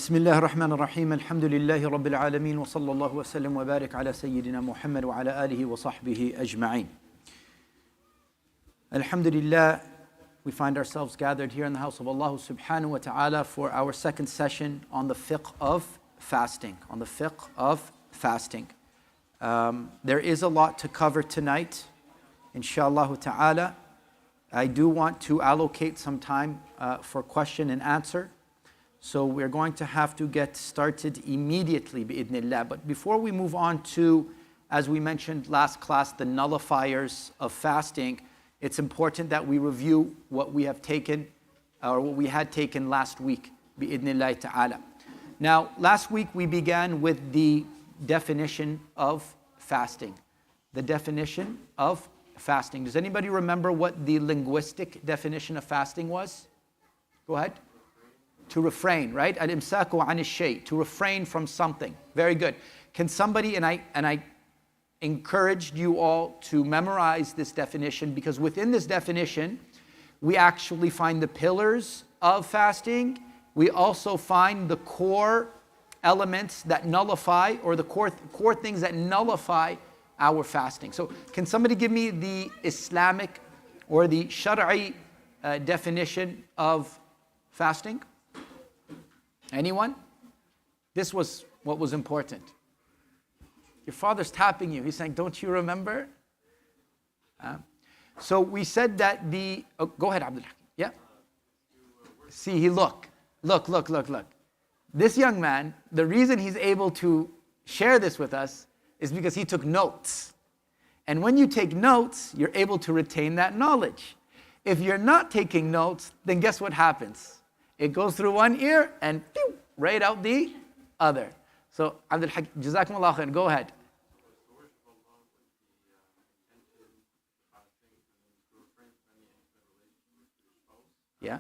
بسم الله الرحمن الرحيم الحمد لله رب العالمين وصلى الله وسلم وبارك على سيدنا محمد وعلى آله وصحبه أجمعين. Alhamdulillah, we find ourselves gathered here in the house of Allah subhanahu wa ta'ala for our second session on the fiqh of fasting. There is a lot to cover tonight, inshallah ta'ala. I do want to allocate some time for question and answer. So we're going to have to get started immediately, bi'idhnillah. But before we move on to, as we mentioned last class, the nullifiers of fasting, it's important that we review what we have taken, or what we had taken last week, bi'idhnillah ta'ala. Now, last week we began with the definition of fasting. The definition of fasting. Does anybody remember what the linguistic definition of fasting was? Go ahead. To refrain, right? Al-imsaku an ash-shay, to refrain from something. Very good. Can somebody, and I encouraged you all to memorize this definition, because within this definition, we actually find the pillars of fasting. We also find the core elements that nullify, or the core things that nullify our fasting. So can somebody give me the Islamic or the Shar'i definition of fasting? Anyone? This was what was important. Your father's tapping you. He's saying, don't you remember? So we said that go ahead, Abdul Hakim. Yeah? See, look. This young man, the reason he's able to share this with us is because he took notes. And when you take notes, you're able to retain that knowledge. If you're not taking notes, then guess what happens? It goes through one ear and pew, right out the other. So, Abdul Hakim, Jazakumullah khair, go ahead. Yeah.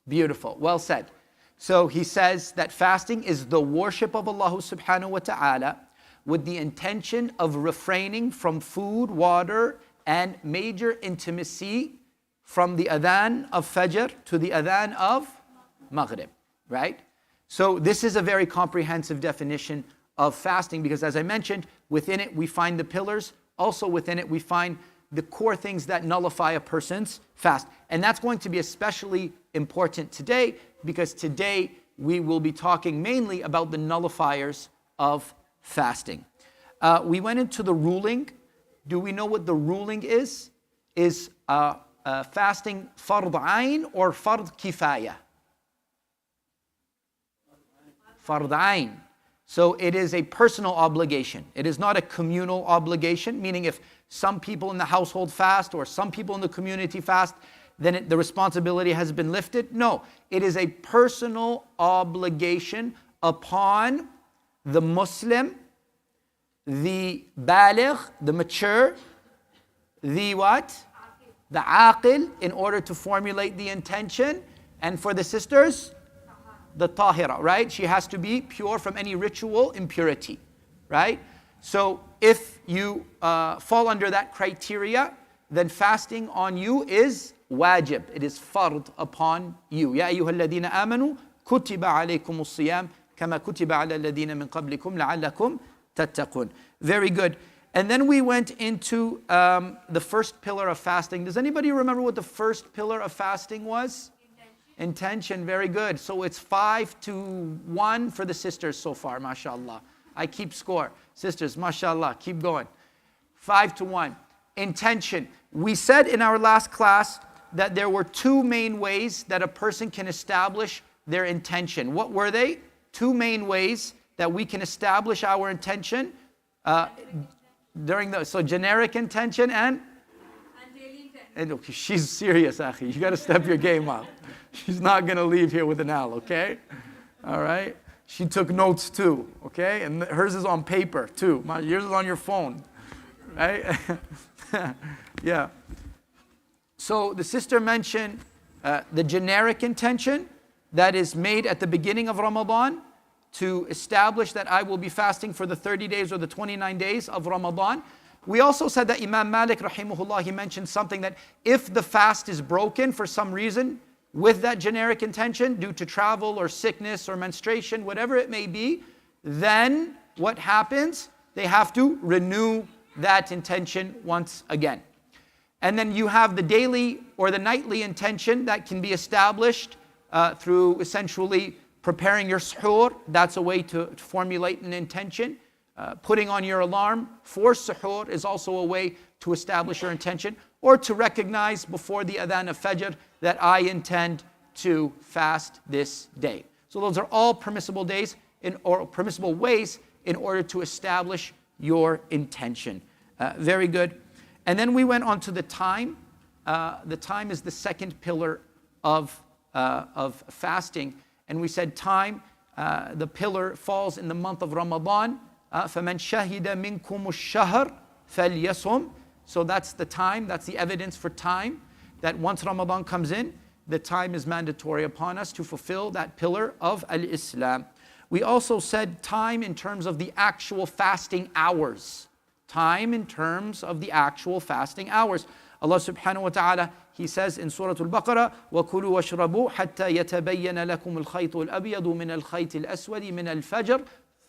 Beautiful. Well said. So he says that fasting is the worship of Allah subhanahu wa ta'ala with the intention of refraining from food, water, and major intimacy from the adhan of Fajr to the adhan of Maghrib, right? So this is a very comprehensive definition of fasting, because as I mentioned, within it we find the pillars. Also within it we find the core things that nullify a person's fast. And that's going to be especially important today, because today we will be talking mainly about the nullifiers of fasting. We went into the ruling. Do we know what the ruling is? Is fasting fard ayn or fard kifaya? Fard ayn. So it is a personal obligation. It is not a communal obligation, meaning if some people in the household fast or some people in the community fast, then the responsibility has been lifted. No, it is a personal obligation upon the Muslim, the baligh, the mature, the what? The aqil, in order to formulate the intention. And for the sisters, the tahira, right? She has to be pure from any ritual impurity, right? So if you fall under that criteria, then fasting on you is wajib. It is fard upon you. Ya ayyuha alladhina amanu kutiba alaykum as-siyam kama kutiba ala alladhina min qablikum la'allakum tattaqun. Very good. And then we went into the first pillar of fasting. Does anybody remember what the first pillar of fasting was? Intention. Very good. So it's 5-1 for the sisters so far, mashallah. I keep score. Sisters, mashallah, keep going. 5-1. Intention. We said in our last class that there were two main ways that a person can establish their intention. What were they? Two main ways that we can establish our intention so generic intention and daily intention. And okay, she's serious, Akhi. You got to step your game up. She's not going to leave here with an L, okay? All right? She took notes too, okay? And hers is on paper too. Yours is on your phone, right? Yeah. So the sister mentioned the generic intention that is made at the beginning of Ramadan to establish that I will be fasting for the 30 days or the 29 days of Ramadan. We also said that Imam Malik rahimahullah, he mentioned something that if the fast is broken for some reason, with that generic intention due to travel or sickness or menstruation, whatever it may be, then what happens? They have to renew that intention once again. And then you have the daily or the nightly intention that can be established through essentially preparing your suhoor. That's a way to formulate an intention. Putting on your alarm for suhoor is also a way to establish your intention, or to recognize before the adhan of Fajr that I intend to fast this day. So those are all permissible days or permissible ways in order to establish your intention. Very good. And then we went on to the time. The time is the second pillar of fasting. And we said time, the pillar falls in the month of Ramadan. فَمَنْ شَهِدَ مِنْكُمُ الشَّهْرَ فَلْيَصُمْ. So that's the time, that's the evidence for time, that once Ramadan comes in, the time is mandatory upon us to fulfill that pillar of al-Islam. We also said time in terms of the actual fasting hours. Time in terms of the actual fasting hours. Allah subhanahu wa ta'ala, He says in Surah Al-Baqarah, وَكُلُوا وَاشْرَبُوا حَتَّى يَتَبَيَّنَ لَكُمُ الْخَيْطُ الْأَبْيَضُ مِنَ الْخَيْطِ الْأَسْوَدِ مِنَ الْفَجْرِ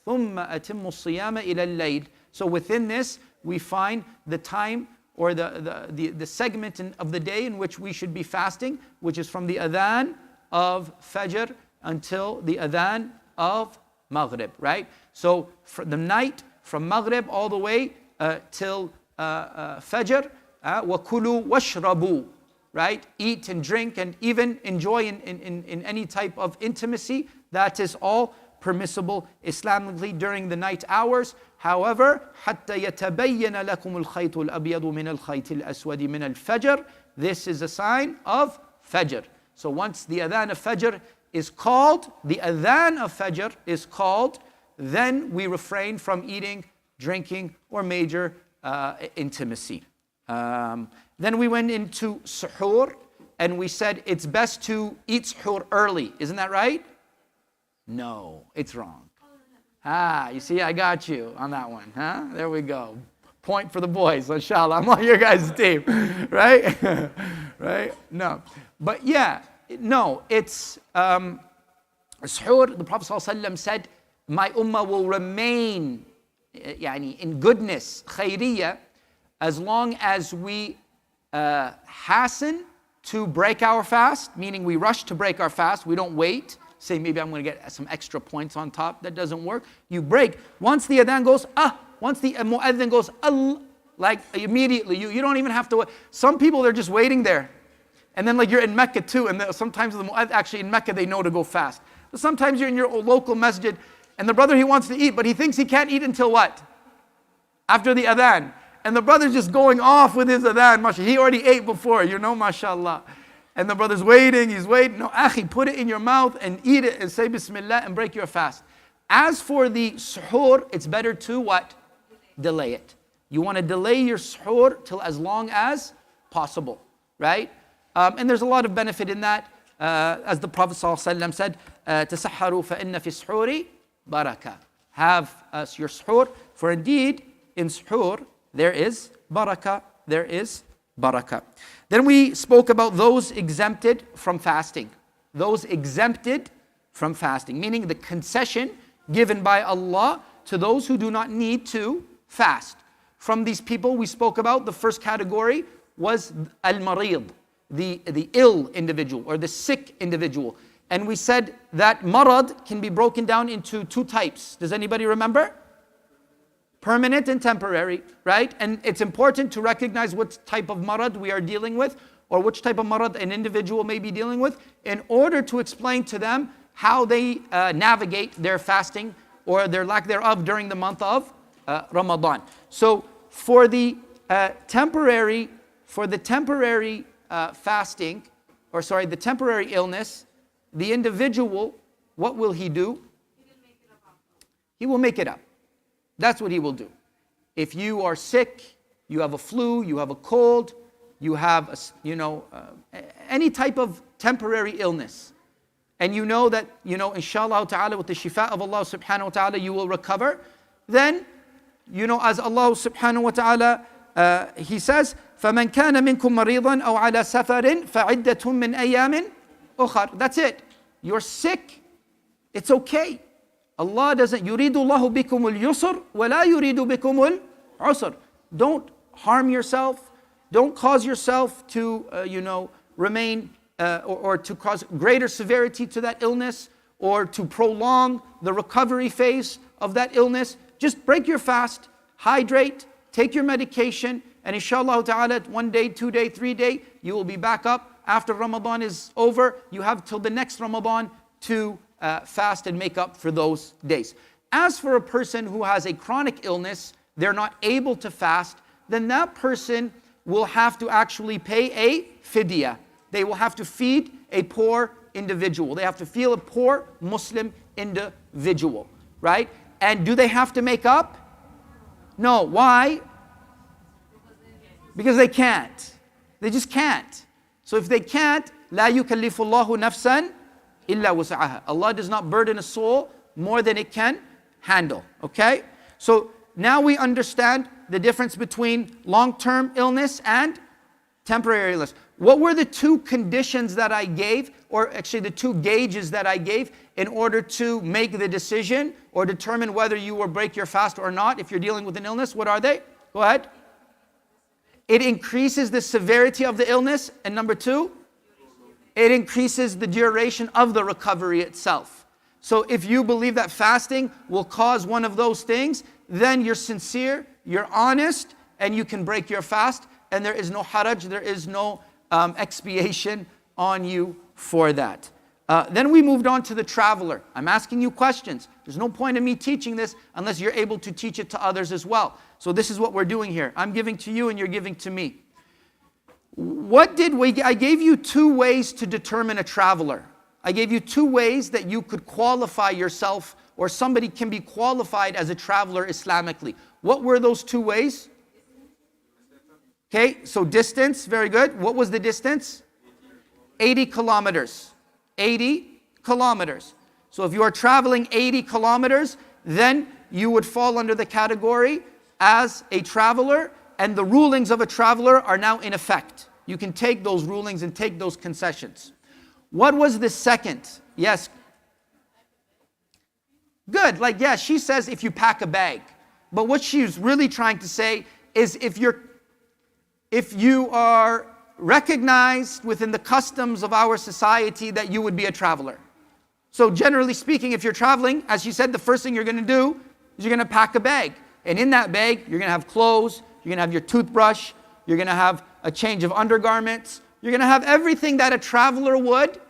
ثُمَّ أَتِمُّوا الصِّيَامَ إِلَى اللَّيْلِ. So within this, we find the time or the segment of the day in which we should be fasting, which is from the adhan of Fajr until the adhan of Maghrib, right? So for the night from Maghrib all the way till Fajr, وَكُلُوا وَاشْرَبُوا, right? Eat and drink and even enjoy in any type of intimacy. That is all permissible Islamically during the night hours. However, حَتَّى يَتَبَيَّنَ لَكُمُ الْخَيْطُ الْأَبْيَضُ مِنَ الْخَيْطِ الْأَسْوَدِ مِنَ الْفَجْرِ. This is a sign of Fajr. So once the adhan of Fajr is called, then we refrain from eating, drinking, or major intimacy. Then we went into suhoor, and we said it's best to eat suhoor early. Isn't that right? No, it's wrong. You see, I got you on that one. There we go. Point for the boys, inshallah. I'm on your guys' team, right? Right? No. But yeah, no, it's suhoor. The Prophet ﷺ said, my ummah will remain in goodness, khayriyah, as long as we hasten to break our fast, meaning we rush to break our fast, we don't wait. Say maybe I'm going to get some extra points on top. That doesn't work. You break. Once the adhan goes, once the mu'adhin goes, like immediately, you don't even have to wait. Some people, they're just waiting there. And then like you're in Mecca too, and sometimes the mu'adhin, actually in Mecca, they know to go fast. But sometimes you're in your local masjid, and the brother, he wants to eat, but he thinks he can't eat until what? After the adhan. And the brother's just going off with his adhan, mashallah. He already ate before, mashallah. And the brother's waiting, he's waiting. No, akhi, put it in your mouth and eat it and say Bismillah and break your fast. As for the suhoor, it's better to what? Delay it. You want to delay your suhoor till as long as possible, right? And there's a lot of benefit in that. As the Prophet ﷺ said, تَسَحَّرُوا فَإِنَّ فِي السُّحُورِ بَرَكَةً. Have your suhoor, for indeed in suhoor there is barakah, there is barakah. Then we spoke about those exempted from fasting. Those exempted from fasting, meaning the concession given by Allah to those who do not need to fast. From these people we spoke about, the first category was al-marid, the ill individual or the sick individual. And we said that marad can be broken down into two types. Does anybody remember? Permanent and temporary, right? And it's important to recognize what type of marad we are dealing with, or which type of marad an individual may be dealing with, in order to explain to them how they navigate their fasting or their lack thereof during the month of Ramadan. So for the temporary fasting, or sorry, the temporary illness, the individual, what will he do? He will make it up. That's what he will do. If you are sick, you have a flu, you have a cold, you have any type of temporary illness, and you know that, inshallah ta'ala, with the shifa of Allah subhanahu wa ta'ala, you will recover, then, as Allah subhanahu wa ta'ala, He says, فَمَنْ كَانَ مِنْكُمْ مَرِيضًا أَوْ عَلَى سَفَرٍ فَعِدَّةٌ مِّنْ أَيَّامٍ أخر. That's it. You're sick. It's okay. Allah doesn't, يريد الله بكم اليسر ولا يريد بكم العسر. Don't harm yourself. Don't cause yourself to, remain or to cause greater severity to that illness or to prolong the recovery phase of that illness. Just break your fast, hydrate, take your medication, and inshallah ta'ala, 1 day, 2 day, 3 day, you will be back up. After Ramadan is over, you have till the next Ramadan to fast and make up for those days. As for a person who has a chronic illness, they're not able to fast, then that person will have to actually pay a fidya. They will have to feed a poor individual. They have to feed a poor Muslim individual, right? And do they have to make up? No. Why? Because they can't. They just can't. So if they can't, لا يكلف الله نفسا إلا وسعها. Allah does not burden a soul more than it can handle. Okay? So now we understand the difference between long-term illness and temporary illness. What were the two conditions that I gave, or actually the two gauges that I gave in order to make the decision or determine whether you will break your fast or not if you're dealing with an illness? What are they? Go ahead. It increases the severity of the illness. And number two, it increases the duration of the recovery itself. So if you believe that fasting will cause one of those things, then you're sincere, you're honest, and you can break your fast. And there is no haraj, there is no expiation on you for that. Then we moved on to the traveler. I'm asking you questions. There's no point in me teaching this unless you're able to teach it to others as well. So this is what we're doing here. I'm giving to you and you're giving to me. I gave you two ways to determine a traveler. I gave you two ways that you could qualify yourself, or somebody can be qualified as a traveler Islamically. What were those two ways? Okay, so distance, very good. What was the distance? 80 kilometers. 80 kilometers. So if you are traveling 80 kilometers, then you would fall under the category as a traveler, and the rulings of a traveler are now in effect. You can take those rulings and take those concessions. What was the second? Yes. Good, she says if you pack a bag. But what she's really trying to say is if you are recognized within the customs of our society that you would be a traveler. So generally speaking, if you're traveling, as she said, the first thing you're going to do is you're going to pack a bag. And in that bag, you're going to have clothes, you're going to have your toothbrush, you're going to have a change of undergarments, you're going to have everything that a traveler would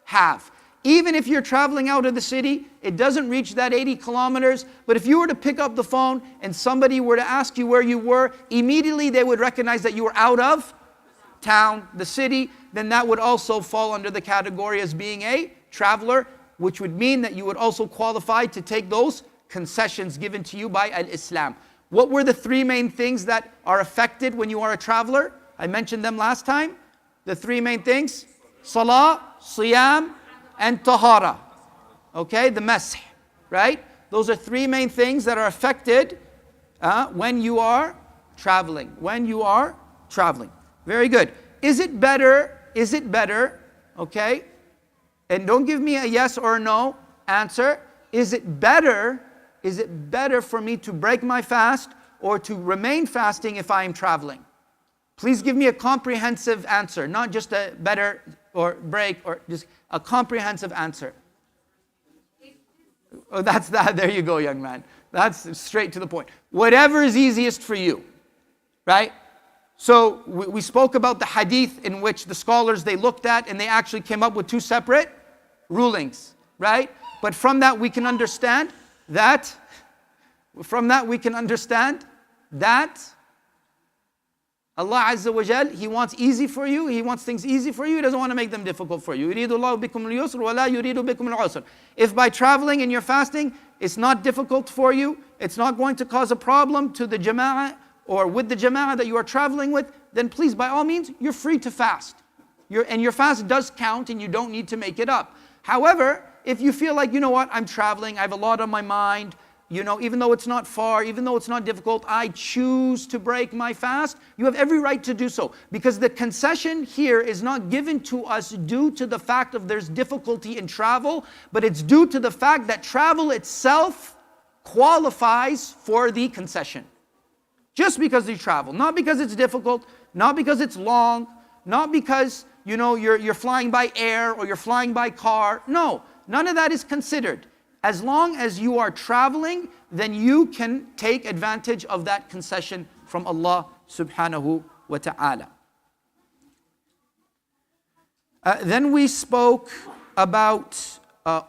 have. Even if you're traveling out of the city, it doesn't reach that 80 kilometers, but if you were to pick up the phone and somebody were to ask you where you were, immediately they would recognize that you were out of town, the city, then that would also fall under the category as being a traveler, which would mean that you would also qualify to take those concessions given to you by Al-Islam. What were the three main things that are affected when you are a traveler? I mentioned them last time. The three main things: Salah, Siyam, and Tahara. Okay, the Masih, right? Those are three main things that are affected when you are traveling. When you are traveling. Very good. Is it better, okay? And don't give me a yes or a no answer. Is it better for me to break my fast or to remain fasting if I am traveling? Please give me a comprehensive answer, not just a better or break, or just a comprehensive answer. Oh, that's that. There you go, young man. That's straight to the point. Whatever is easiest for you, right? So we spoke about the hadith in which the scholars, they looked at and they actually came up with two separate rulings, right? But from that we can understand that Allah Azza wa Jal, He wants easy for you. He wants things easy for you. He doesn't want to make them difficult for you. يُرِيدُ اللَّهُ بِكُمُ الْيُسْرَ وَلَا يُرِيدُ بِكُمُ الْعُسْرَ. If by traveling and you're fasting, it's not difficult for you, it's not going to cause a problem to the jama'ah or with the jama'ah that you are traveling with, then please, by all means, you're free to fast. And your fast does count and you don't need to make it up. However, if you feel like, you know what, I'm traveling, I have a lot on my mind, even though it's not far, even though it's not difficult, I choose to break my fast, you have every right to do so. Because the concession here is not given to us due to the fact of there's difficulty in travel, but it's due to the fact that travel itself qualifies for the concession. Just because you travel, not because it's difficult, not because it's long, not because you're flying by air or you're flying by car. No, none of that is considered. As long as you are traveling, then you can take advantage of that concession from Allah subhanahu wa ta'ala. Then we spoke about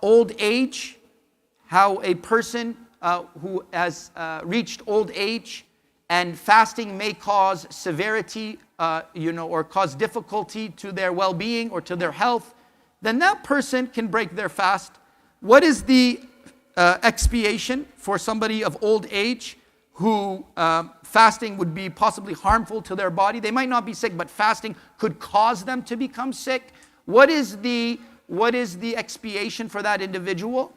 old age, how a person who has reached old age and fasting may cause severity, or cause difficulty to their well-being or to their health, then that person can break their fast. What is the expiation for somebody of old age who fasting would be possibly harmful to their body? They might not be sick, but fasting could cause them to become sick. What is the expiation for that individual?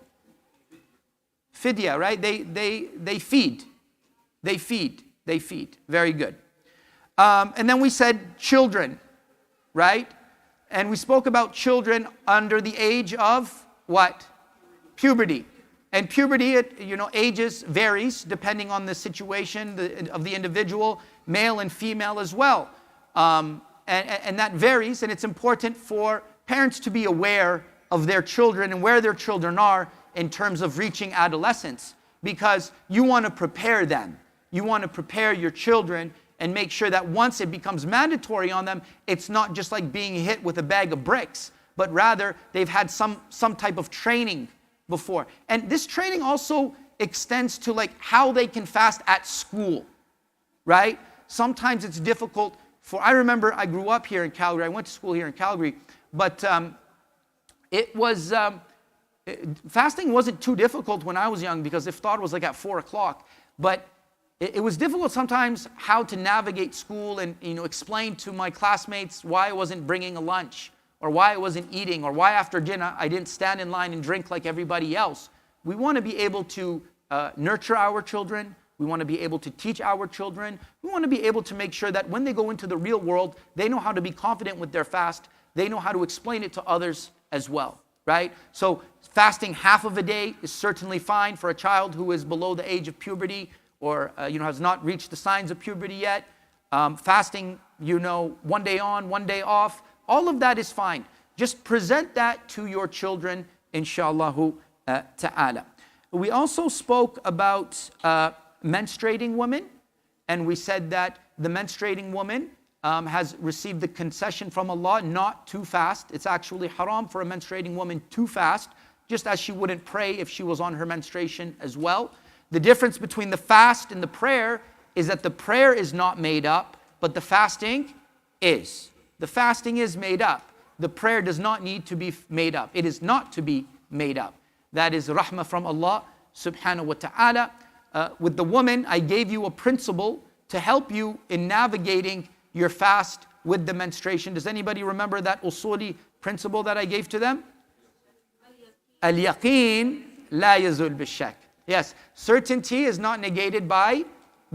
Fidya, right? They feed. They feed. Very good. And then we said children, right? And we spoke about children under the age of what? Puberty. And puberty, ages varies depending on the situation of the individual, male and female as well. And that varies, and it's important for parents to be aware of their children and where their children are in terms of reaching adolescence, because you want to prepare them. You want to prepare your children and make sure that once it becomes mandatory on them, it's not just like being hit with a bag of bricks, but rather they've had some type of training before. And this training also extends to like how they can fast at school, right? Sometimes it's difficult I remember I grew up here in Calgary. I went to school here in Calgary, but fasting wasn't too difficult when I was young because iftar was like at 4 o'clock. But it was difficult sometimes how to navigate school and explain to my classmates why I wasn't bringing a lunch, or why I wasn't eating, or why after dinner I didn't stand in line and drink like everybody else. We want to be able to nurture our children. We want to be able to teach our children. We want to be able to make sure that when they go into the real world, they know how to be confident with their fast. They know how to explain it to others as well, right? So fasting half of a day is certainly fine for a child who is below the age of puberty or has not reached the signs of puberty yet. Fasting, 1 day on, 1 day off, all of that is fine. Just present that to your children, inshallah ta'ala. We also spoke about menstruating women, and we said that the menstruating woman has received the concession from Allah not to fast. It's actually haram for a menstruating woman to fast, just as she wouldn't pray if she was on her menstruation as well. The difference between the fast and the prayer is that the prayer is not made up, but the fasting is. The fasting is made up. The prayer does not need to be made up. It is not to be made up. That is rahmah from Allah subhanahu wa ta'ala. With the woman, I gave you a principle to help you in navigating your fast with the menstruation. Does anybody remember that usuli principle that I gave to them? Al-yaqeen la yazul bil-shak. Yes, certainty is not negated by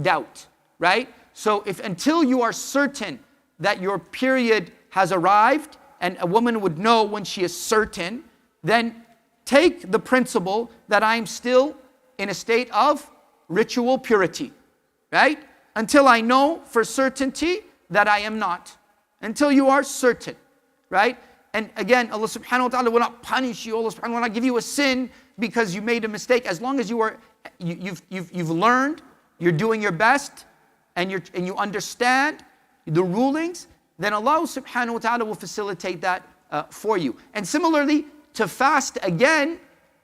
doubt, right? So until you are certain that your period has arrived, and a woman would know when she is certain, then take the principle that I'm still in a state of ritual purity, right? Until I know for certainty that I am not. Until you are certain, right? And again, Allah subhanahu wa ta'ala will not punish you. Allah subhanahu wa ta'ala will not give you a sin because you made a mistake. As long as you've learned, you're doing your best, and you understand the rulings, then Allah subhanahu wa ta'ala will facilitate that for you. And similarly, to fast again,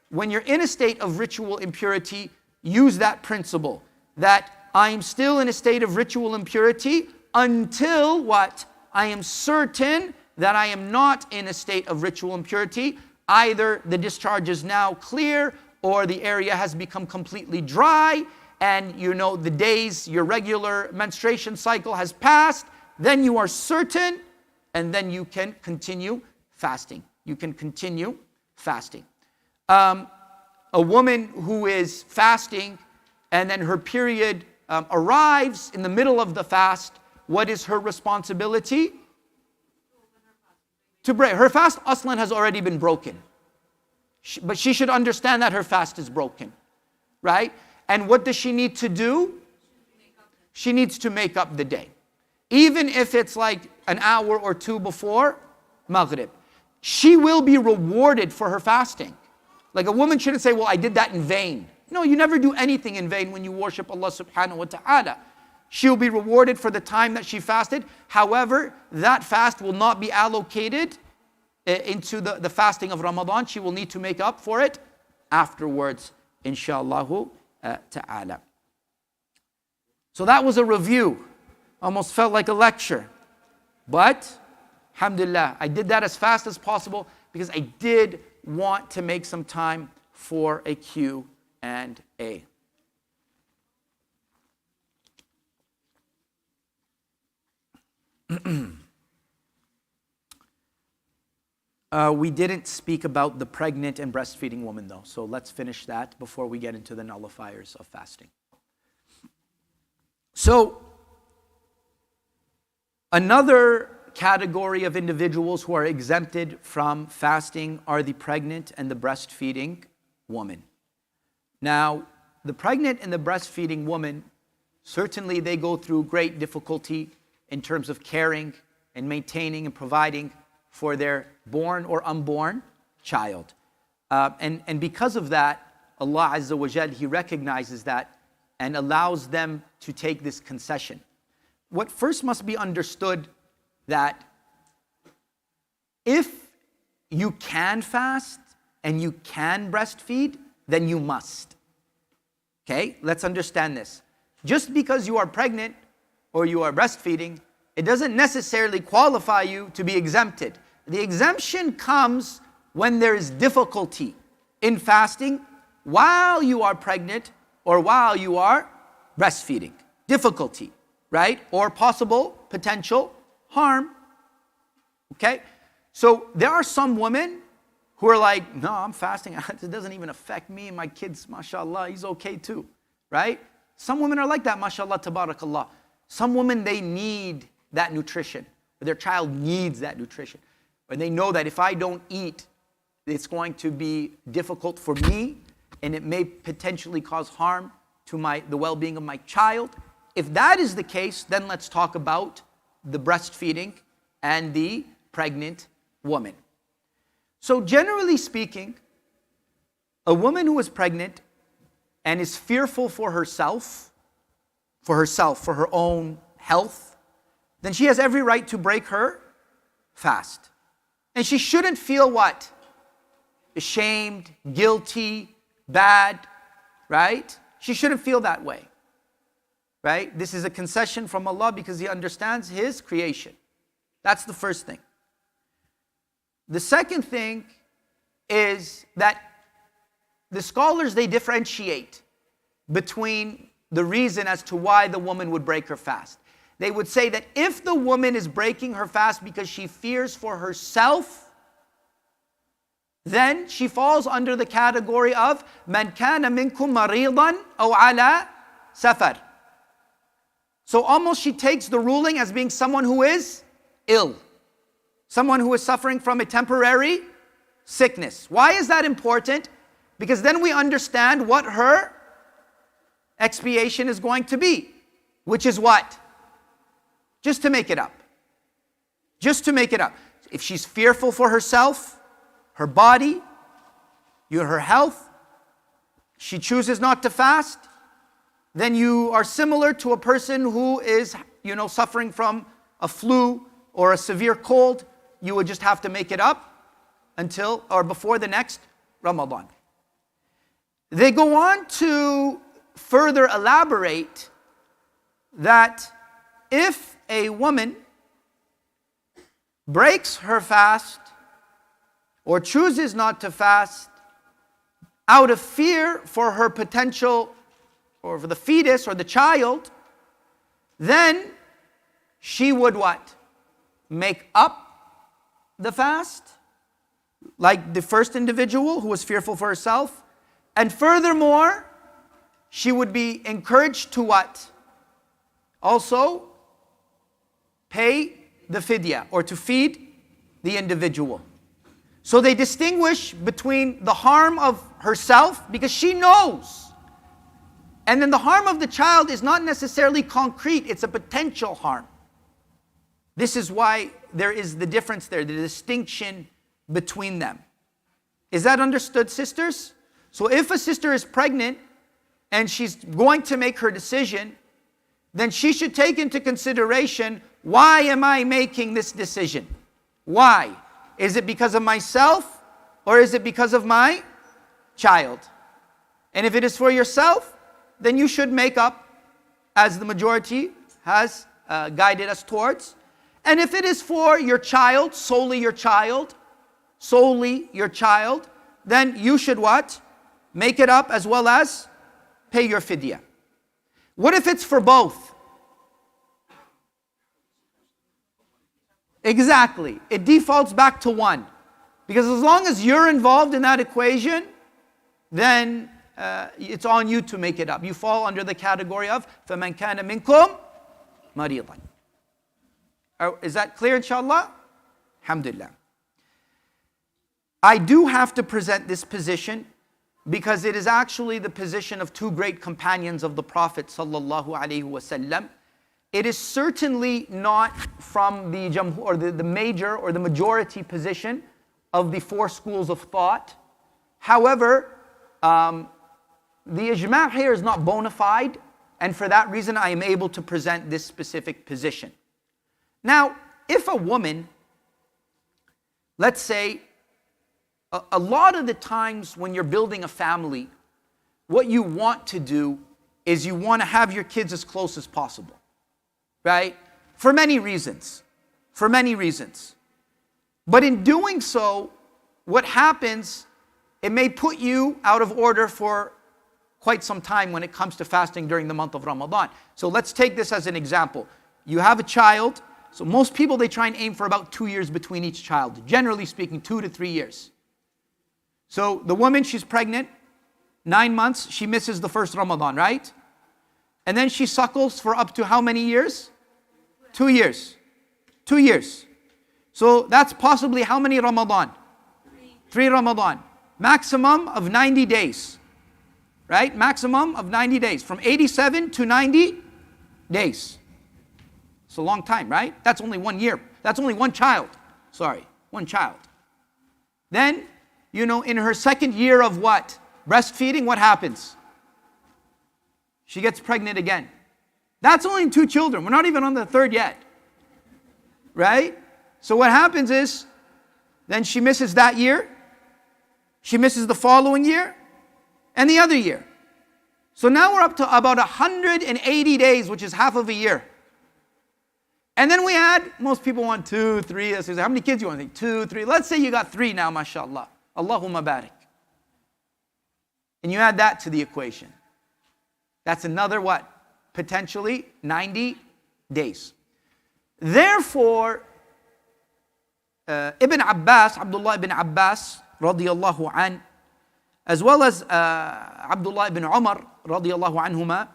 when you're in a state of ritual impurity, use that principle that I am still in a state of ritual impurity until what? I am certain that I am not in a state of ritual impurity. Either the discharge is now clear or the area has become completely dry and the days, your regular menstruation cycle has passed. Then you are certain, and then you can continue fasting. You can continue fasting. a woman who is fasting and then her period arrives in the middle of the fast, what is her responsibility? To break. Her fast aslan has already been broken. But she should understand that her fast is broken. Right? And what does she need to do? She needs to make up the day. Even if it's like an hour or two before Maghrib. She will be rewarded for her fasting. Like a woman shouldn't say, well, I did that in vain. No, you never do anything in vain when you worship Allah subhanahu wa ta'ala. She'll be rewarded for the time that she fasted. However, that fast will not be allocated into the fasting of Ramadan. She will need to make up for it afterwards, inshallah ta'ala. So that was a review. Almost felt like a lecture. But, alhamdulillah, I did that as fast as possible because I did want to make some time for a Q&A. We didn't speak about the pregnant and breastfeeding woman though, so let's finish that before we get into the nullifiers of fasting. So, another category of individuals who are exempted from fasting are the pregnant and the breastfeeding woman. Now, the pregnant and the breastfeeding woman, certainly they go through great difficulty in terms of caring and maintaining and providing for their born or unborn child. And because of that, Allah Azza wa Jal, He recognizes that and allows them to take this concession. What first must be understood that if you can fast and you can breastfeed, then you must. Okay, let's understand this. Just because you are pregnant or you are breastfeeding, it doesn't necessarily qualify you to be exempted. The exemption comes when there is difficulty in fasting while you are pregnant or while you are breastfeeding. Difficulty, right? Or possible potential harm. Okay? So there are some women who are like, no, I'm fasting. It doesn't even affect me and my kids. MashaAllah, he's okay too. Right? Some women are like that. MashaAllah, tabarakallah. Some women, they need that nutrition. Their child needs that nutrition. And they know that if I don't eat, it's going to be difficult for me and it may potentially cause harm to the well-being of my child. If that is the case, then let's talk about the breastfeeding and the pregnant woman. So generally speaking, a woman who is pregnant and is fearful for herself, for her own health, then she has every right to break her fast. And she shouldn't feel what? Ashamed, guilty, bad, right? She shouldn't feel that way, right? This is a concession from Allah because He understands His creation. That's the first thing. The second thing is that the scholars, they differentiate between the reason as to why the woman would break her fast. They would say that if the woman is breaking her fast because she fears for herself, then she falls under the category of man kana minkum maridan aw ala safar. So almost she takes the ruling as being someone who is ill, someone who is suffering from a temporary sickness. Why is that important? Because then we understand what her expiation is going to be, which is what? Just to make it up. Just to make it up. If she's fearful for herself, her body, her health, she chooses not to fast, then you are similar to a person who is, suffering from a flu or a severe cold. You would just have to make it up until or before the next Ramadan. They go on to further elaborate that if a woman breaks her fast or chooses not to fast out of fear for her potential or for the fetus or the child, then she would what? Make up the fast, like the first individual who was fearful for herself, And furthermore, she would be encouraged to what? Also, pay the fidya, or to feed the individual. So they distinguish between the harm of herself, because she knows. And then the harm of the child is not necessarily concrete, it's a potential harm. This is why there is the difference there, the distinction between them. Is that understood, sisters? So if a sister is pregnant and she's going to make her decision, then she should take into consideration, why am I making this decision? Why? Is it because of myself, or is it because of my child? And if it is for yourself, then you should make up, as the majority has guided us towards. And if it is for your child, solely your child, then you should what? Make it up, as well as pay your fidya. What if it's for both? Exactly. It defaults back to one. Because as long as you're involved in that equation, then it's on you to make it up. You fall under the category of فَمَنْ كَانَ مِنْكُمْ مَرِيضًا. Is that clear, inshallah? Alhamdulillah. I do have to present this position because it is actually the position of two great companions of the Prophet sallallahu alaihi wasallam. It is certainly not from the major or the majority position of the four schools of thought. However, the ijma' here is not bona fide, and for that reason I am able to present this specific position. Now, if a woman, let's say, a lot of the times when you're building a family, what you want to do is you want to have your kids as close as possible, right? For many reasons. But in doing so, what happens, it may put you out of order for quite some time when it comes to fasting during the month of Ramadan. So let's take this as an example. You have a child, so most people, they try and aim for about 2 years between each child. Generally speaking, 2 to 3 years. So the woman, she's pregnant, 9 months, she misses the first Ramadan, right? And then she suckles for up to how many years? 2 years. 2 years. So that's possibly how many Ramadan? 3 Ramadan. Maximum of 90 days. Right? Maximum of 90 days. From 87 to 90 days. It's a long time, right? That's only 1 year. That's only one child. One child. Then, in her second year of what? Breastfeeding, what happens? She gets pregnant again. That's only 2 children. We're not even on the third yet. Right? So what happens is, then she misses that year. She misses the following year. And the other year. So now we're up to about 180 days, which is half of a year. And then we add, most people want 2, 3. How many kids you want? 2, 3. Let's say you got 3 now, mashallah. Allahumma barik. And you add that to the equation. That's another what? Potentially 90 days. Therefore, Abdullah ibn Abbas, radiyallahu an, as well as Abdullah ibn Umar, radiyallahu anhuma,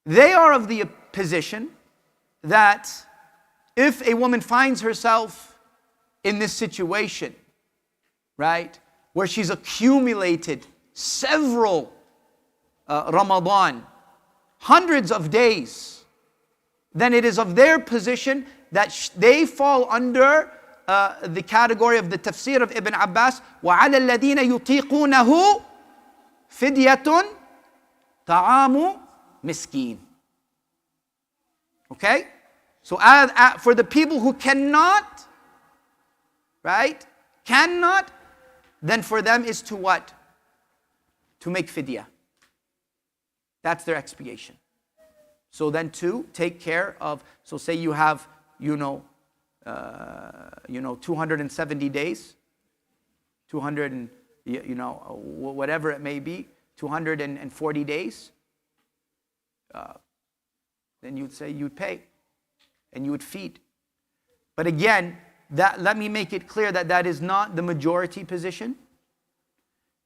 they are of the position that if a woman finds herself in this situation, right, where she's accumulated several Ramadan, hundreds of days, then it is of their position that they fall under the category of the tafsir of Ibn Abbas, وَعَلَى الَّذِينَ يُطِيقُونَهُ فِدْيَةٌ طَعَامُ مِسْكِينٍ. Okay? So for the people who cannot, right, then for them is to what? To make fidya. That's their expiation. So then to take care of, so say you have, 270 days, 200 and, whatever it may be, 240 days, then you'd say you'd pay and you would feed. But again, let me make it clear that is not the majority position.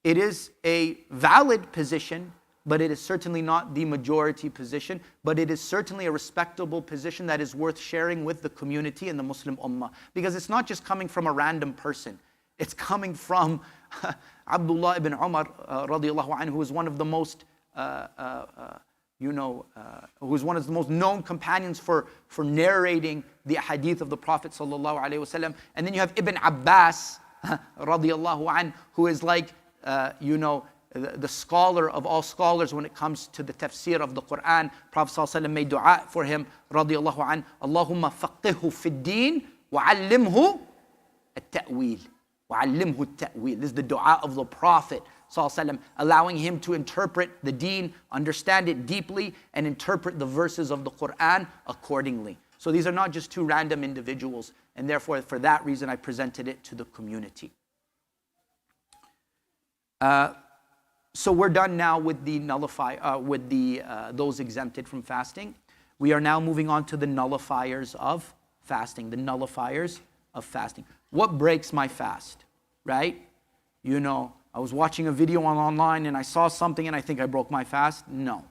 It is a valid position, but it is certainly not the majority position, but it is certainly a respectable position that is worth sharing with the community and the Muslim Ummah. Because it's not just coming from a random person. It's coming from Abdullah ibn Umar radiallahu anhu, who is one of the most, who is one of the most known companions for narrating the hadith of the Prophet sallallahu alaihi wasallam. And then you have Ibn Abbas radiallahu anhu, who is like, the scholar of all scholars when it comes to the tafsir of the Quran. Prophet ﷺ made dua for him, radiallahu anhu, Allahumma faqihhu fid deen wa allimhu at-ta'wil. Wa allimhu at-ta'wil. This is the dua of the Prophet ﷺ, allowing him to interpret the deen, understand it deeply, and interpret the verses of the Quran accordingly. So these are not just two random individuals, and therefore for that reason I presented it to the community. So we're done now with the those exempted from fasting. We are now moving on to the nullifiers of fasting. The nullifiers of fasting. What breaks my fast, right? I was watching a video online and I saw something and I think I broke my fast. No.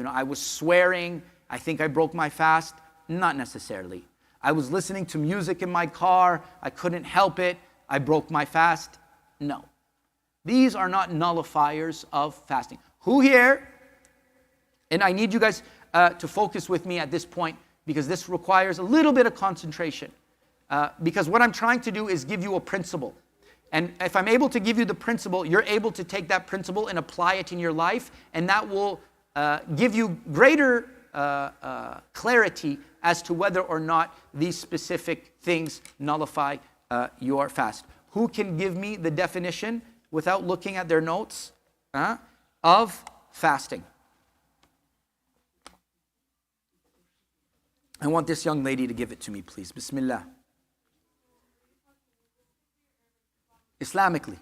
I was swearing. I think I broke my fast. Not necessarily. I was listening to music in my car. I couldn't help it. I broke my fast. No. These are not nullifiers of fasting. Who here, and I need you guys to focus with me at this point because this requires a little bit of concentration. Because what I'm trying to do is give you a principle. And if I'm able to give you the principle, you're able to take that principle and apply it in your life, and that will give you greater clarity as to whether or not these specific things nullify your fast. Who can give me the definition without looking at their notes of fasting? I want this young lady to give it to me, please. Bismillah. Islamically.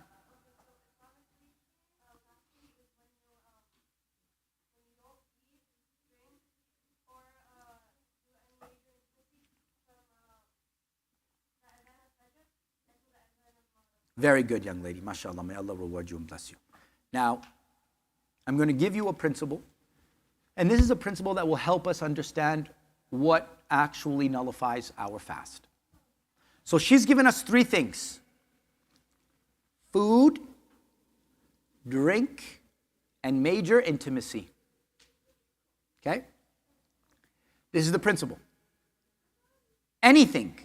Very good, young lady. MashaAllah. May Allah reward you and bless you. Now, I'm going to give you a principle. And this is a principle that will help us understand what actually nullifies our fast. So she's given us three things: food, drink, and major intimacy. Okay? This is the principle. Anything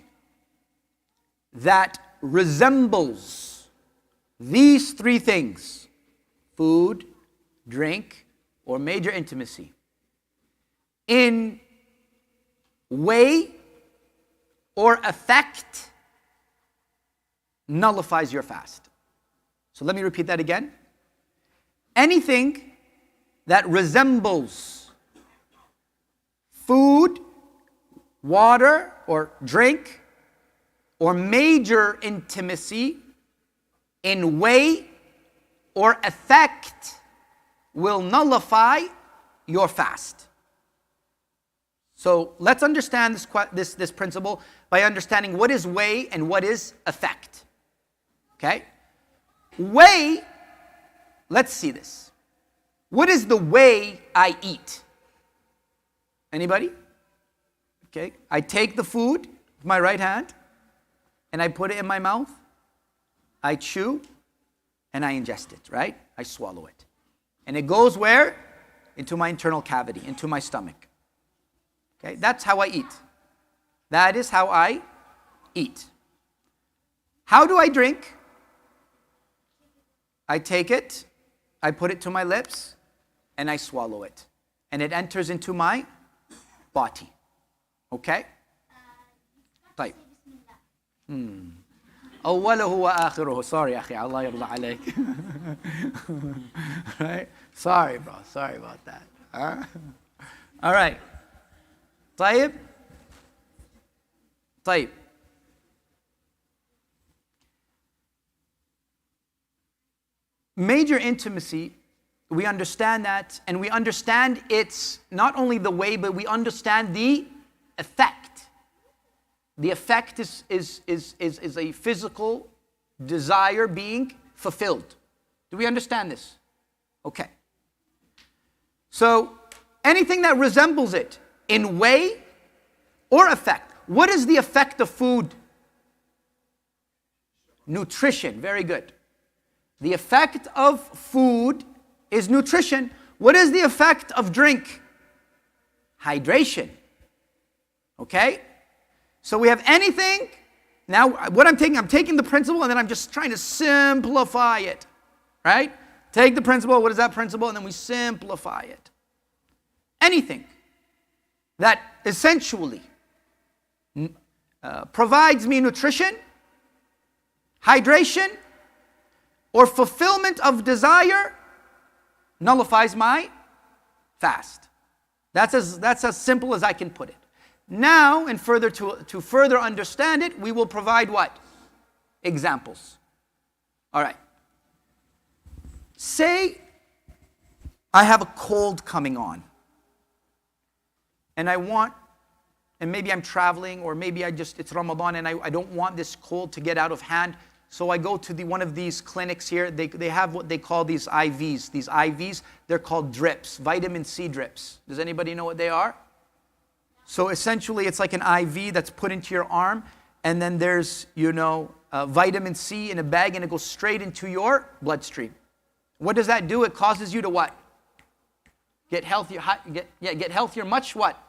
that resembles these three things, food, drink, or major intimacy, in way or effect, nullifies your fast. So let me repeat that again. Anything that resembles food, water, or drink, or major intimacy in way or effect will nullify your fast. So let's understand this principle by understanding what is way and what is effect. Okay? Way, let's see this. What is the way I eat? Anybody? Okay, I take the food with my right hand and I put it in my mouth. I chew and I ingest it, right? I swallow it. And it goes where? Into my internal cavity, into my stomach. Okay, that's how I eat. That is how I eat. How do I drink? I take it, I put it to my lips, and I swallow it. And it enters into my body. Okay? طيب. أوله وآخره. Sorry, أخي. Allah يرضى عليك. Right? Sorry, bro. Sorry about that. All right. طيب. طيب. Major intimacy, we understand that, and we understand it's not only the way, but we understand the effect. The effect is a physical desire being fulfilled. Do we understand this? Okay. So, anything that resembles it in way or effect. What is the effect of food? Nutrition. Very good. The effect of food is nutrition. What is the effect of drink? Hydration. Okay? So we have anything. Now, what I'm taking the principle and then I'm just trying to simplify it. Right? Take the principle. What is that principle? And then we simplify it. Anything that essentially provides me nutrition, hydration, or fulfillment of desire nullifies my fast. That's as simple as I can put it. Now, and to further understand it, we will provide what? Examples. All right. Say I have a cold coming on. And maybe I'm traveling, or maybe it's Ramadan and I don't want this cold to get out of hand. So I go to one of these clinics here. They have what they call these IVs. These IVs, they're called drips, vitamin C drips. Does anybody know what they are? So essentially, it's like an IV that's put into your arm, and then there's, vitamin C in a bag, and it goes straight into your bloodstream. What does that do? It causes you to what? Get healthier. Get healthier. Much what?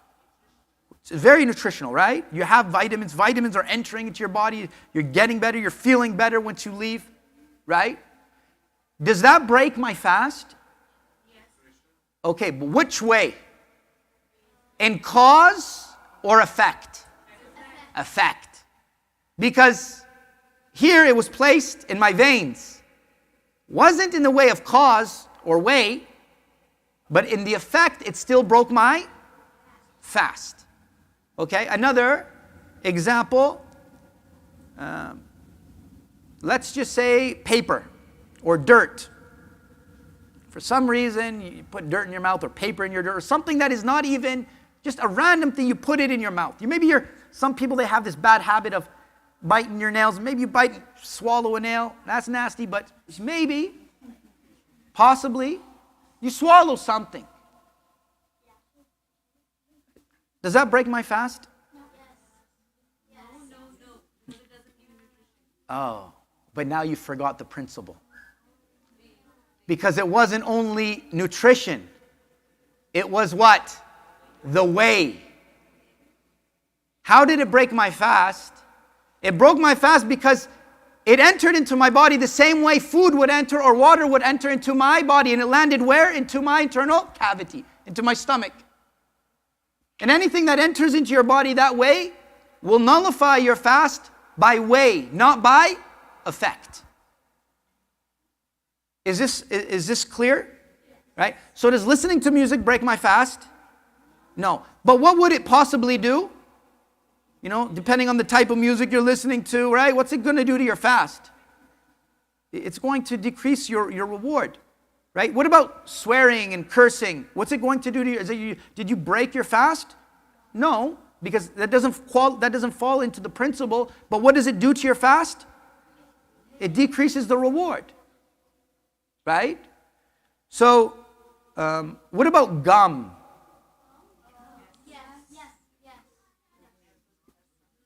It's very nutritional, right? You have vitamins. Vitamins are entering into your body. You're getting better. You're feeling better once you leave, right? Does that break my fast? Yes. Okay, but which way? In cause or effect? Effect. Because here it was placed in my veins. Wasn't in the way of cause or way, but in the effect, it still broke my fast. Okay, another example. Let's just say paper or dirt. For some reason, you put dirt in your mouth or paper in your dirt, or something that is not even just a random thing, you put it in your mouth. Some people, they have this bad habit of biting your nails. Maybe you swallow a nail. That's nasty, but maybe, possibly, you swallow something. Does that break my fast? No. Oh, but now you forgot the principle. Because it wasn't only nutrition. It was what? The way. How did it break my fast? It broke my fast because it entered into my body the same way food would enter or water would enter into my body. And it landed where? Into my internal cavity, into my stomach. And anything that enters into your body that way will nullify your fast by way, not by effect. Is this clear? Right? So does listening to music break my fast? No. But what would it possibly do? Depending on the type of music you're listening to, right? What's it going to do to your fast? It's going to decrease your reward. Right? What about swearing and cursing? What's it going to do to you? Did you break your fast? No, because that doesn't fall into the principle. But what does it do to your fast? It decreases the reward. Right? So, what about gum?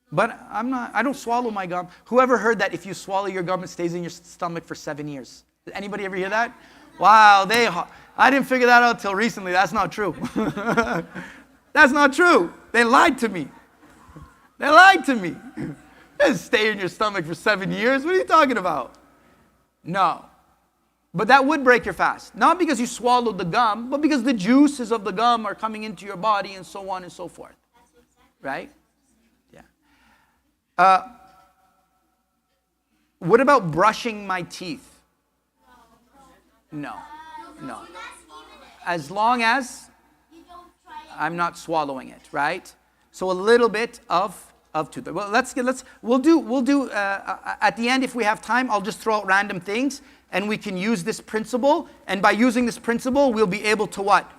But I don't swallow my gum. Whoever heard that if you swallow your gum, it stays in your stomach for 7 years? Did anybody ever hear that? Wow, I didn't figure that out till recently. That's not true. That's not true. They lied to me. They lied to me. It doesn't stay in your stomach for 7 years. What are you talking about? No. But that would break your fast. Not because you swallowed the gum, but because the juices of the gum are coming into your body and so on and so forth. Right? Yeah. What about brushing my teeth? No. As long as I'm not swallowing it, right? So a little bit of tooth. Well, we'll do at the end, if we have time, I'll just throw out random things and we can use this principle, and by using this principle we'll be able to what?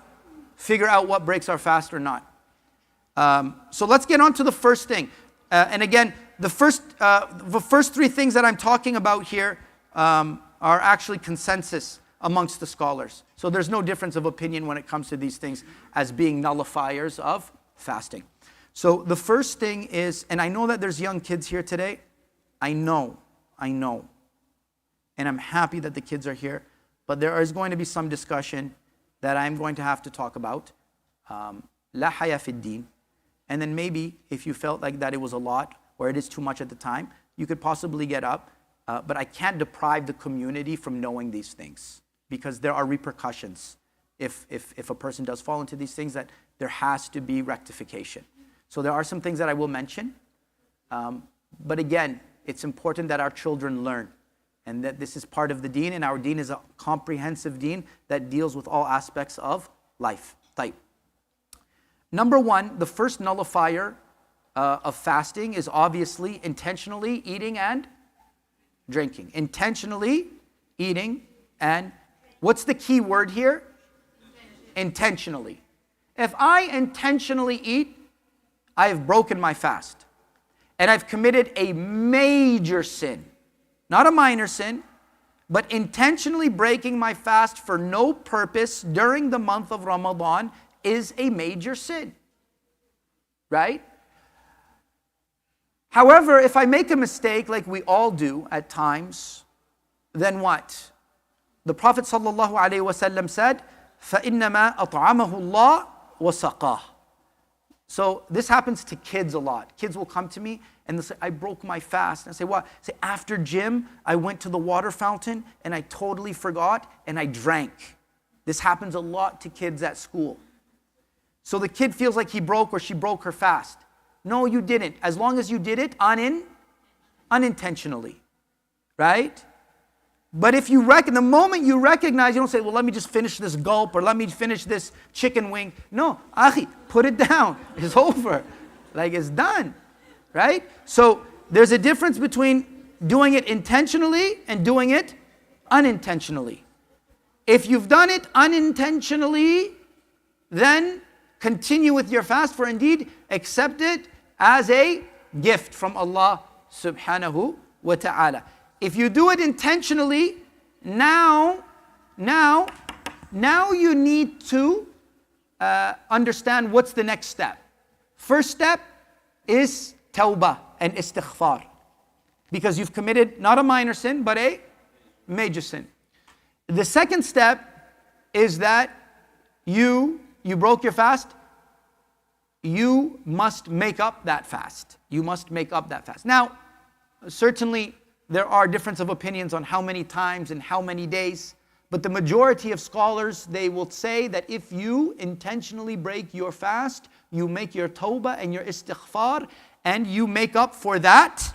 Figure out what breaks our fast or not. So let's get on to the first thing. And again, the first three things that I'm talking about here, are actually consensus amongst the scholars. So there's no difference of opinion when it comes to these things as being nullifiers of fasting. So the first thing is, and I know that there's young kids here today. I know. And I'm happy that the kids are here. But there is going to be some discussion that I'm going to have to talk about. La haya fid din. And then maybe if you felt like that it was a lot or it is too much at the time, you could possibly get up. But I can't deprive the community from knowing these things, because there are repercussions if a person does fall into these things, that there has to be rectification. So there are some things that I will mention. But again, it's important that our children learn, and that this is part of the deen, and our deen is a comprehensive deen that deals with all aspects of life. Type. Number one, the first nullifier of fasting is obviously intentionally eating and drinking. Intentionally eating and, what's the key word here? Intentionally. If I intentionally eat, I have broken my fast. And I've committed a major sin. Not a minor sin, but intentionally breaking my fast for no purpose during the month of Ramadan is a major sin. Right? However, if I make a mistake, like we all do at times, then what? The Prophet ﷺ said, فَإِنَّمَا أَطْعَمَهُ اللَّهُ وَسَقَاهُ. So this happens to kids a lot. Kids will come to me and they'll say, I broke my fast. And I say, what? I say, after gym, I went to the water fountain and I totally forgot and I drank. This happens a lot to kids at school. So the kid feels like he broke or she broke her fast. No, you didn't. As long as you did it unintentionally. Right? But if you the moment you recognize, you don't say, well, let me just finish this gulp or let me finish this chicken wing. No, akhi, put it down. It's over. Like, it's done. Right? So there's a difference between doing it intentionally and doing it unintentionally. If you've done it unintentionally, then continue with your fast, for indeed accept it as a gift from Allah subhanahu wa ta'ala. If you do it intentionally, now you need to understand what's the next step. First step is tawbah and istighfar. Because you've committed not a minor sin, but a major sin. The second step is that you broke your fast. You must make up that fast. You must make up that fast. Now, certainly there are difference of opinions on how many times and how many days. But the majority of scholars, they will say that if you intentionally break your fast, you make your tawbah and your istighfar, and you make up for that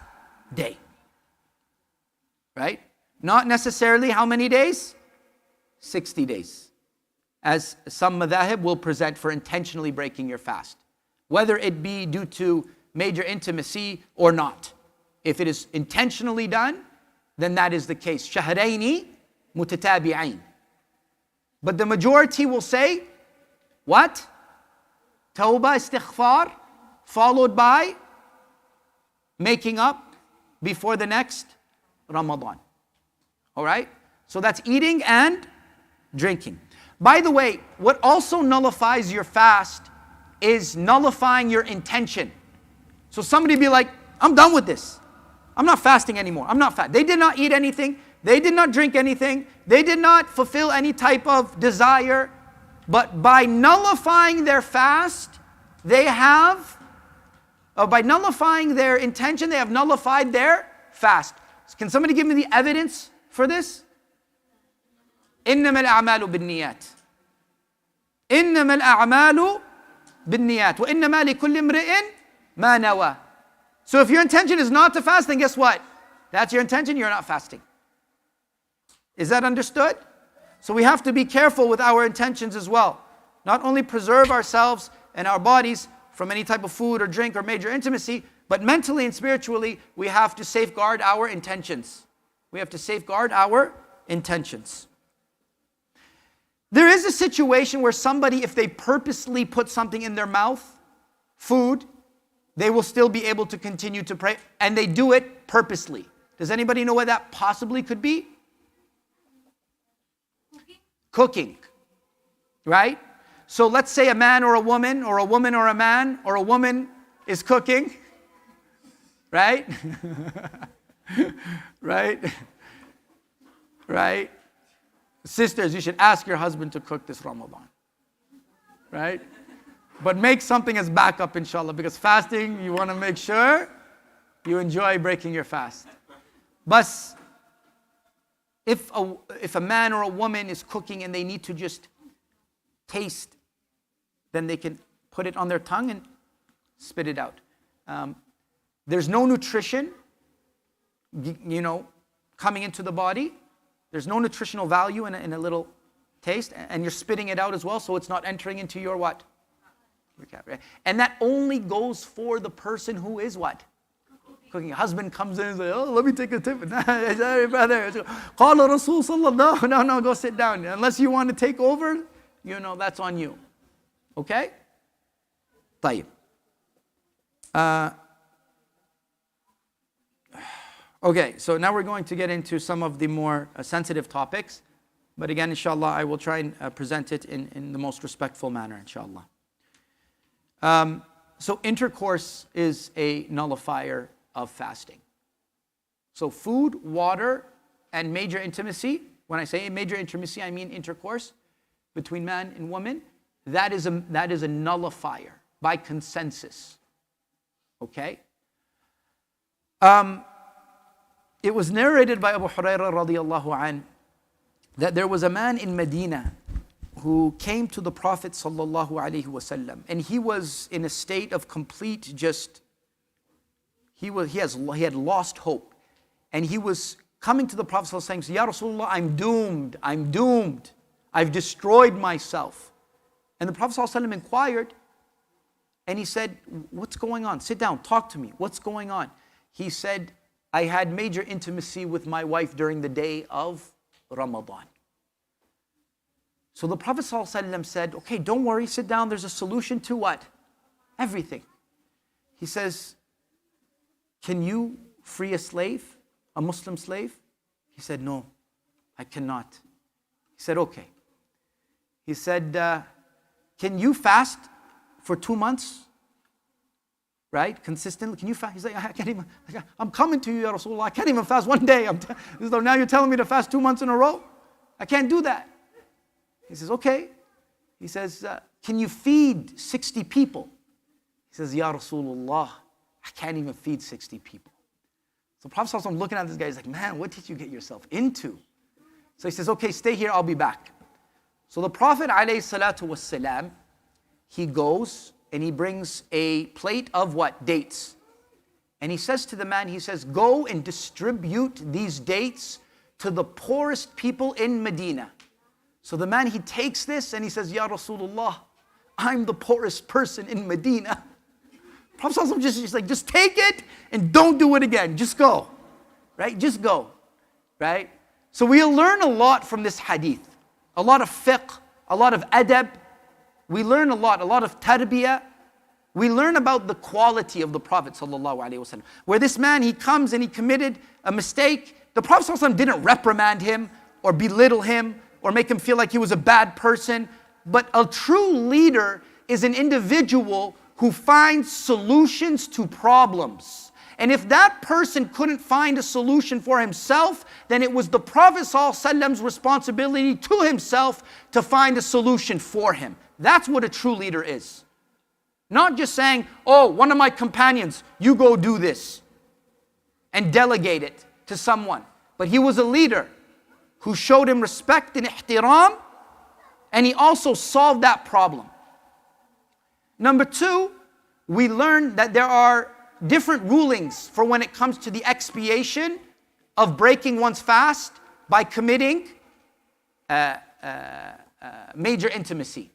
day. Right? Not necessarily how many days? 60 days. As some madhahib will present for intentionally breaking your fast. Whether it be due to major intimacy or not. If it is intentionally done, then that is the case. Shahrayni mutatabi'ain. But the majority will say, what? Tawbah, istighfar, followed by making up before the next Ramadan. Alright? So that's eating and drinking. By the way, what also nullifies your fast is nullifying your intention. So somebody be like, I'm done with this. I'm not fasting anymore. I'm not fast. They did not eat anything. They did not drink anything. They did not fulfill any type of desire. But by nullifying their fast, they have, by nullifying their intention, they have nullified their fast. Can somebody give me the evidence for this? إنما الأعمال بالنيات. إنما الأعمال بالنيات. وإنما لكل امرئ ما نوى. So if your intention is not to fast, then guess what? That's your intention, you're not fasting. Is that understood? So we have to be careful with our intentions as well. Not only preserve ourselves and our bodies from any type of food or drink or major intimacy, but mentally and spiritually, we have to safeguard our intentions. We have to safeguard our intentions. There is a situation where somebody, if they purposely put something in their mouth, food, they will still be able to continue to pray, and they do it purposely. Does anybody know what that possibly could be? cooking, right? So let's say a man or a woman or a man or a woman is cooking, right? Right? Sisters, you should ask your husband to cook this Ramadan, right? But make something as backup, inshallah, because fasting, you want to make sure you enjoy breaking your fast. But if a man or a woman is cooking and they need to just taste, then they can put it on their tongue and spit it out. There's no nutrition, coming into the body. There's no nutritional value in a little taste, and you're spitting it out as well, so it's not entering into your what? And that only goes for the person who is what? Cooking. Husband comes in and says, oh, let me take a tip. Sorry, brother. Qala Rasul sallallahu. No, go sit down. Unless you want to take over, that's on you. Okay? طيب. Okay, so now we're going to get into some of the more sensitive topics. But again, inshallah, I will try and present it in the most respectful manner, inshallah. So intercourse is a nullifier of fasting. So food, water, and major intimacy. When I say major intimacy, I mean intercourse between man and woman. That is a nullifier by consensus. Okay? It was narrated by Abu Hurairah radiallahu an that there was a man in Medina who came to the Prophet sallallahu alaihi wasallam, and he was in a state of complete he had lost hope, and he was coming to the Prophet sallallahu saying, Ya Rasulullah, I'm doomed, I've destroyed myself. And the Prophet sallallahu inquired, and he said, what's going on? Sit down, talk to me. What's going on? He said, I had major intimacy with my wife during the day of Ramadan. So the Prophet ﷺ said, okay, don't worry, sit down, there's a solution to what? Everything. He says, can you free a slave, a Muslim slave? He said, no, I cannot. He said, okay. He said, can you fast for 2 months? Right? Consistently. Can you fast? He's like, I can't even, I'm coming to you, Ya Rasulullah. I can't even fast one day. Now you're telling me to fast 2 months in a row? I can't do that. He says, okay. He says, can you feed 60 people? He says, Ya Rasulullah, I can't even feed 60 people. So Prophet ﷺ looking at this guy, he's like, man, what did you get yourself into? So he says, okay, stay here, I'll be back. So the Prophet ﷺ, he goes and he brings a plate of what? Dates. And he says to the man, he says, go and distribute these dates to the poorest people in Medina. So the man, he takes this and he says, Ya Rasulullah, I'm the poorest person in Medina. Prophet ﷺ just like, just take it and don't do it again. Just go. Right? Just go. Right? So we'll learn a lot from this hadith. A lot of fiqh, a lot of adab. We learn a lot of tarbiyah. We learn about the quality of the Prophet ﷺ. Where this man, he comes and he committed a mistake. The Prophet ﷺ didn't reprimand him or belittle him or make him feel like he was a bad person. But a true leader is an individual who finds solutions to problems. And if that person couldn't find a solution for himself, then it was the Prophet ﷺ's responsibility to himself to find a solution for him. That's what a true leader is. Not just saying, oh, one of my companions, you go do this, and delegate it to someone. But he was a leader who showed him respect and ihtiram, and he also solved that problem. Number two, we learn that there are different rulings for when it comes to the expiation of breaking one's fast by committing major intimacy.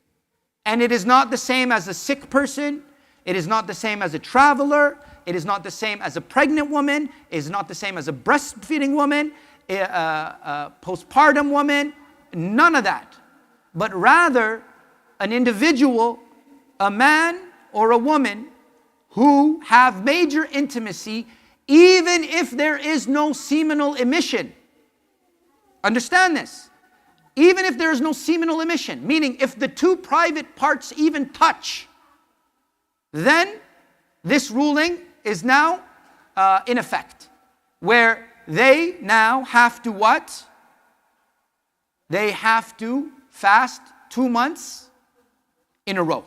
And it is not the same as a sick person. It is not the same as a traveler. It is not the same as a pregnant woman. It is not the same as a breastfeeding woman, a postpartum woman. None of that. But rather, an individual, a man or a woman who have major intimacy, even if there is no seminal emission. Understand this. even if there is no seminal emission, meaning if the two private parts even touch, then this ruling is now in effect, where they now have to what? They have to fast 2 months in a row.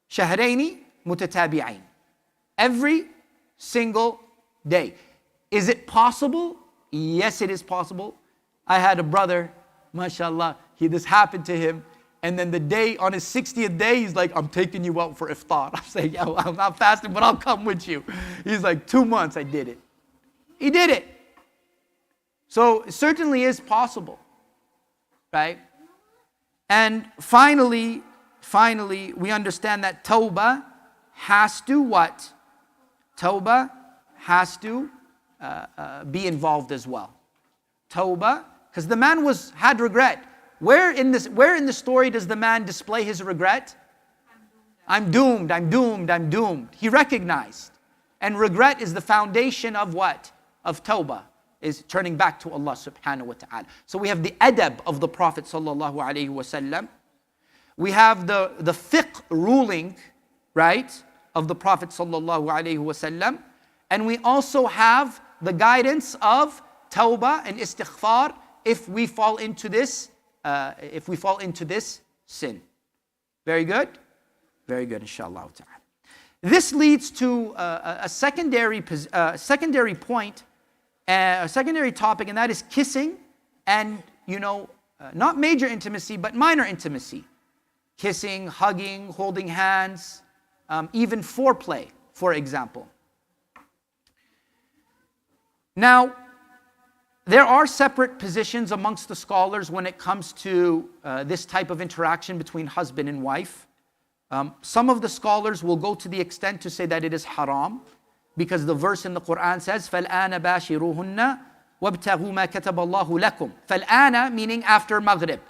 شهرين متتابعين. Every single day. Is it possible? Yes, it is possible. I had a brother, mashallah, this happened to him. And then the day, on his 60th day, he's like, I'm taking you out for iftar. I'm saying, yeah, well, I'm not fasting, but I'll come with you. He's like, 2 months, I did it. He did it. So it certainly is possible, right? And finally, we understand that tawbah has to what? Tawbah has to be involved as well. Tawbah, because the man had regret. Where in the story does the man display his regret? I'm doomed, I'm doomed, I'm doomed. He recognized. And regret is the foundation of what? Of tawbah, is turning back to Allah subhanahu wa ta'ala. So we have the adab of the Prophet sallallahu alaihi wasallam. We have the fiqh ruling, right, of the Prophet sallallahu alaihi wasallam. And we also have the guidance of tawbah and istighfar if we fall into this sin. Very good? Very good, inshallah ta'ala. This leads to a secondary point, a secondary topic, and that is kissing and, not major intimacy, but minor intimacy. Kissing, hugging, holding hands, even foreplay, for example. Now, there are separate positions amongst the scholars when it comes to this type of interaction between husband and wife. Some of the scholars will go to the extent to say that it is haram, because the verse in the Quran says, فَالْآنَ بَاشِرُوهُنَّ وَابْتَغُوا مَا كَتَبَ اللَّهُ لَكُمْ. فَالْآنَ meaning after Maghrib.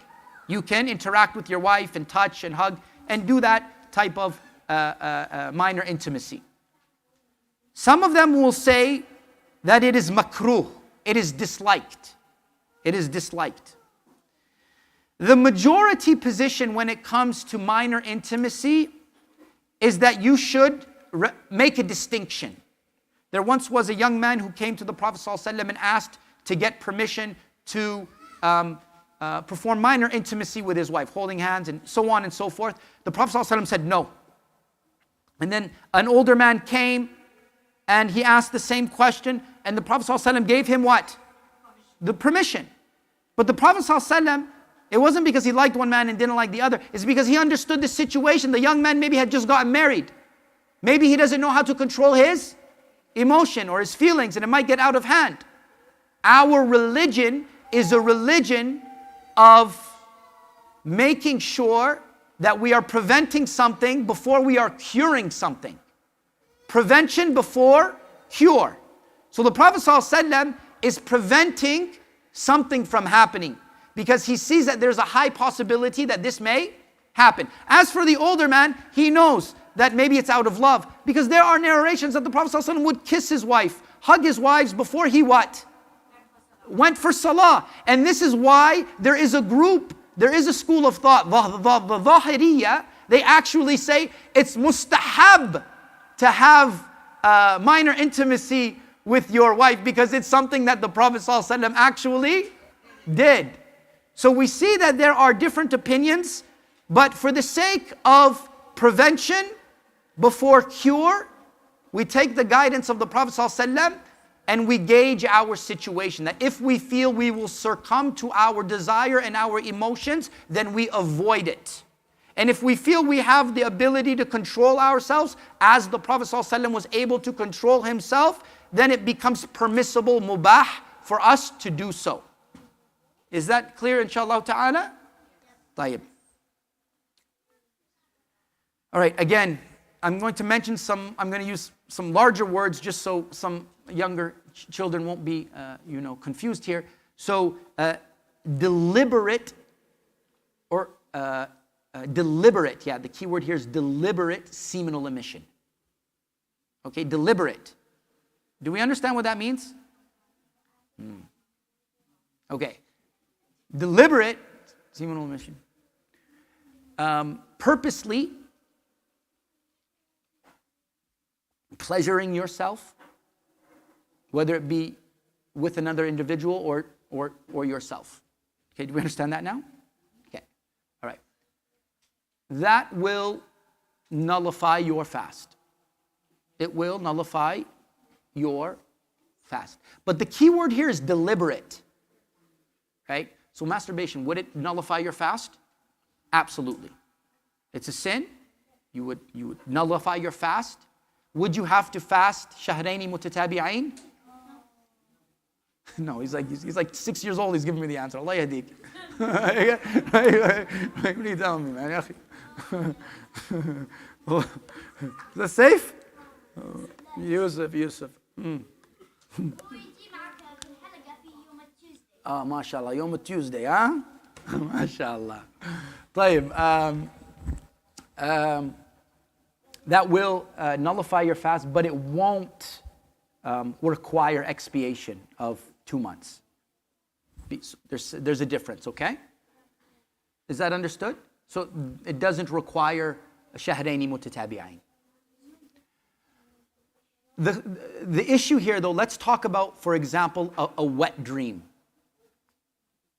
You can interact with your wife and touch and hug and do that type of minor intimacy. Some of them will say that it is makruh. It is disliked. It is disliked. The majority position when it comes to minor intimacy is that you should make a distinction. There once was a young man who came to the Prophet ﷺ and asked to get permission to perform minor intimacy with his wife, holding hands and so on and so forth. The Prophet ﷺ said no. And then an older man came and he asked the same question, and the Prophet ﷺ gave him what? The permission. But the Prophet ﷺ, it wasn't because he liked one man and didn't like the other. It's because he understood the situation. The young man maybe had just gotten married. Maybe he doesn't know how to control his emotion or his feelings, and it might get out of hand. Our religion is a religion of making sure that we are preventing something before we are curing something. Prevention before cure. So the Prophet ﷺ is preventing something from happening because he sees that there's a high possibility that this may happen. As for the older man, he knows that maybe it's out of love, because there are narrations that the Prophet ﷺ would kiss his wife, hug his wives before he what? Went for salah. And this is why there is a group, there is a school of thought, the Zahiriyya, they actually say it's mustahab to have minor intimacy with your wife because it's something that the Prophet ﷺ actually did. So we see that there are different opinions, but for the sake of prevention before cure, we take the guidance of the Prophet ﷺ and we gauge our situation. That if we feel we will succumb to our desire and our emotions, then we avoid it. And if we feel we have the ability to control ourselves, as the Prophet ﷺ was able to control himself, then it becomes permissible, mubah, for us to do so. Is that clear, inshallah ta'ala? Tayyib. All right, again, I'm going to use some larger words just so some younger children won't be, confused here. So, deliberate, the key word here is deliberate seminal emission. Okay, deliberate. Do we understand what that means? Okay. Deliberate Seminal emission. Purposely pleasuring yourself, whether it be with another individual or yourself. Okay, do we understand that now? Okay, all right. That will nullify your fast. It will nullify your fast. But the key word here is deliberate. Right? So masturbation, would it nullify your fast? Absolutely. It's a sin. You would nullify your fast. Would you have to fast shahraini mutatabi'ain? No, he's like 6 years old. He's giving me the answer. Allah yahdik. What are you telling me, man? Is that safe? Yusuf. MashaAllah, Yom Tuesday, huh? MashaAllah. طيب, that will nullify your fast, but it won't require expiation of 2 months. There's a difference, okay? Is that understood? So it doesn't require a shahraini mutatabi'ain. The issue here, though, let's talk about, for example, a wet dream.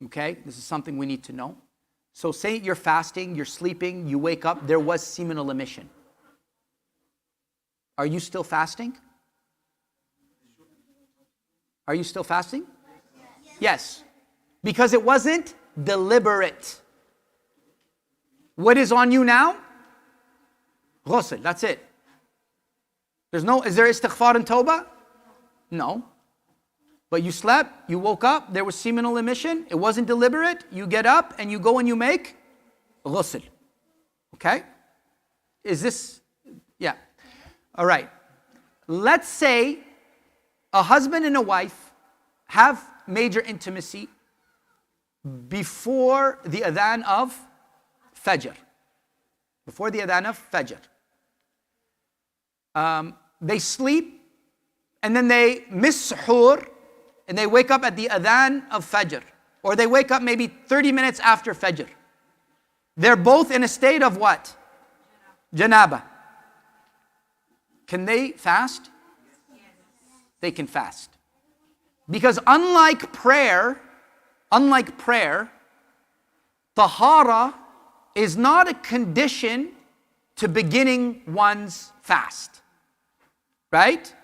Okay? This is something we need to know. So say you're fasting, you're sleeping, you wake up, there was seminal emission. Are you still fasting? Are you still fasting? Yes. Because it wasn't deliberate. What is on you now? Ghusl, that's it. Is there istighfar and tawbah? No. But you slept, you woke up, there was seminal emission, it wasn't deliberate, you get up and you go and you make ghusl. Okay? Is this, yeah. All right. Let's say a husband and a wife have major intimacy before the adhan of Fajr. Before the adhan of Fajr. They sleep and then they miss suhoor and they wake up at the adhan of Fajr. Or they wake up maybe 30 minutes after Fajr. They're both in a state of what? Janaba. Can they fast? They can fast. Because unlike prayer, tahara is not a condition to beginning one's fast. Right?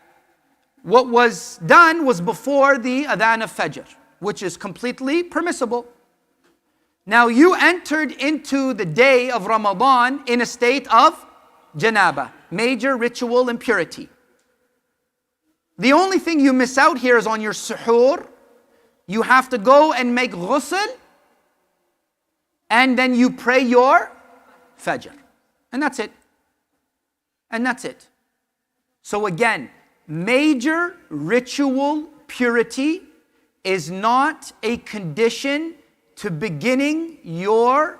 What was done was before the adhan of Fajr, which is completely permissible. Now you entered into the day of Ramadan in a state of janaba, major ritual impurity. The only thing you miss out here is on your suhoor. You have to go and make ghusl, and then you pray your Fajr. And that's it. And that's it. So again, major ritual purity is not a condition to beginning your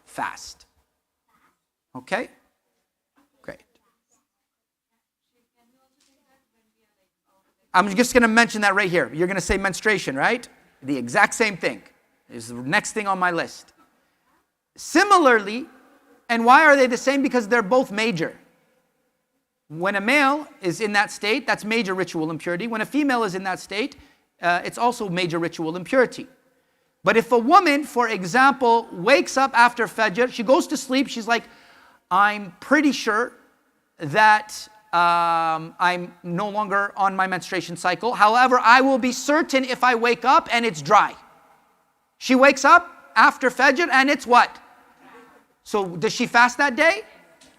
fast. Okay? Great. I'm just going to mention that right here. You're going to say menstruation, right? The exact same thing is the next thing on my list. Similarly, and why are they the same? Because they're both major. When a male is in that state, that's major ritual impurity. When a female is in that state, it's also major ritual impurity. But if a woman, for example, wakes up after Fajr, she goes to sleep, she's like, I'm pretty sure that I'm no longer on my menstruation cycle. However, I will be certain if I wake up and it's dry. She wakes up after Fajr and it's what? So does she fast that day?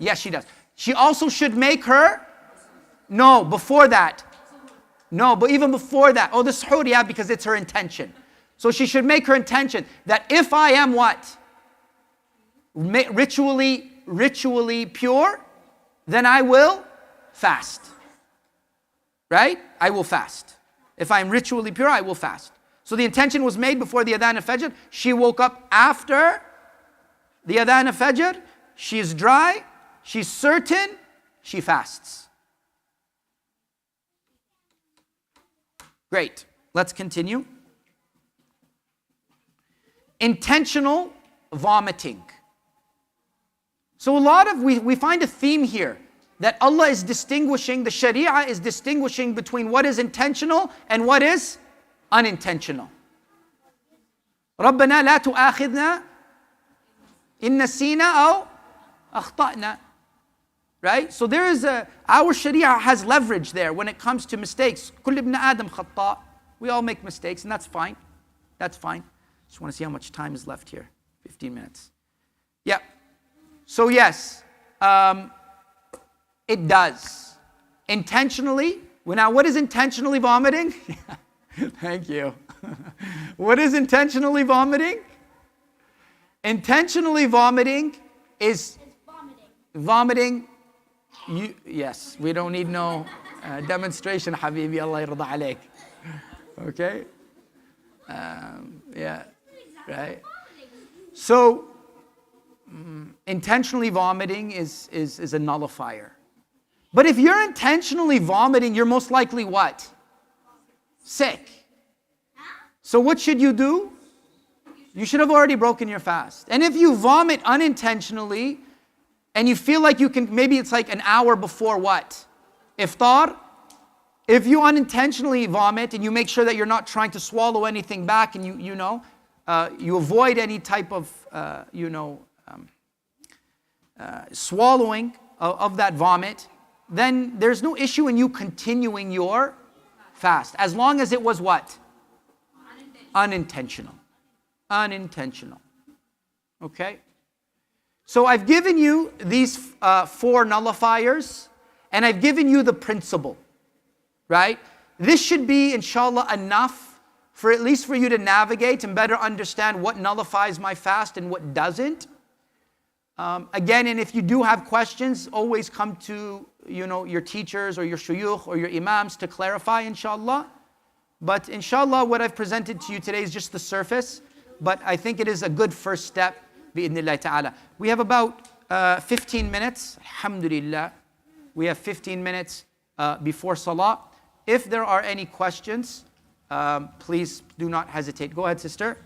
Yes, she does. She also should make her? No, before that. No, but even before that. Oh, the suhoor, yeah, because it's her intention. So she should make her intention that if I am what? Ritually pure, then I will fast. Right? I will fast. If I am ritually pure, I will fast. So the intention was made before the adhan of Fajr. She woke up after the adhan of Fajr. She is dry. She's certain. She fasts. Great. Let's continue. intentional vomiting. So we find a theme here that Allah is distinguishing, the Sharia is distinguishing between what is intentional and what is unintentional. رَبَّنَا لَا تُؤَاخِذْنَا إِن نَسِينَا أَوْ أَخْطَأْنَا. Right? So our Sharia has leverage there when it comes to mistakes. كُلِّ ابْنَ آدَمْ خَطَّاء. We all make mistakes, and that's fine. That's fine. Just want to see how much time is left here. 15 minutes. Yeah. So yes, it does. Intentionally. Now, what is intentionally vomiting? Thank you. What is intentionally vomiting? Intentionally vomiting is vomiting. Yes, we don't need no demonstration, Habibi. Allah yarda alayk. Okay? Yeah, right? So, intentionally vomiting is a nullifier. But if you're intentionally vomiting, you're most likely what? Sick. So what should you do? You should have already broken your fast. And if you vomit unintentionally, and you feel like you can, maybe it's like an hour before what? Iftar. If you unintentionally vomit and you make sure that you're not trying to swallow anything back, and you avoid any type of swallowing of that vomit, then there's no issue in you continuing your fast, as long as it was what? Unintentional. Unintentional. Okay? So I've given you these 4 nullifiers, and I've given you the principle, right? This should be, inshallah, enough for at least for you to navigate and better understand what nullifies my fast and what doesn't. Again, and if you do have questions, always come to your teachers or your shuyukh or your imams to clarify, inshallah. But inshallah, what I've presented to you today is just the surface, but I think it is a good first step, bi'idhnillah ta'ala. We have about 15 minutes, alhamdulillah. We have 15 minutes before salah. If there are any questions, please do not hesitate. Go ahead, sister.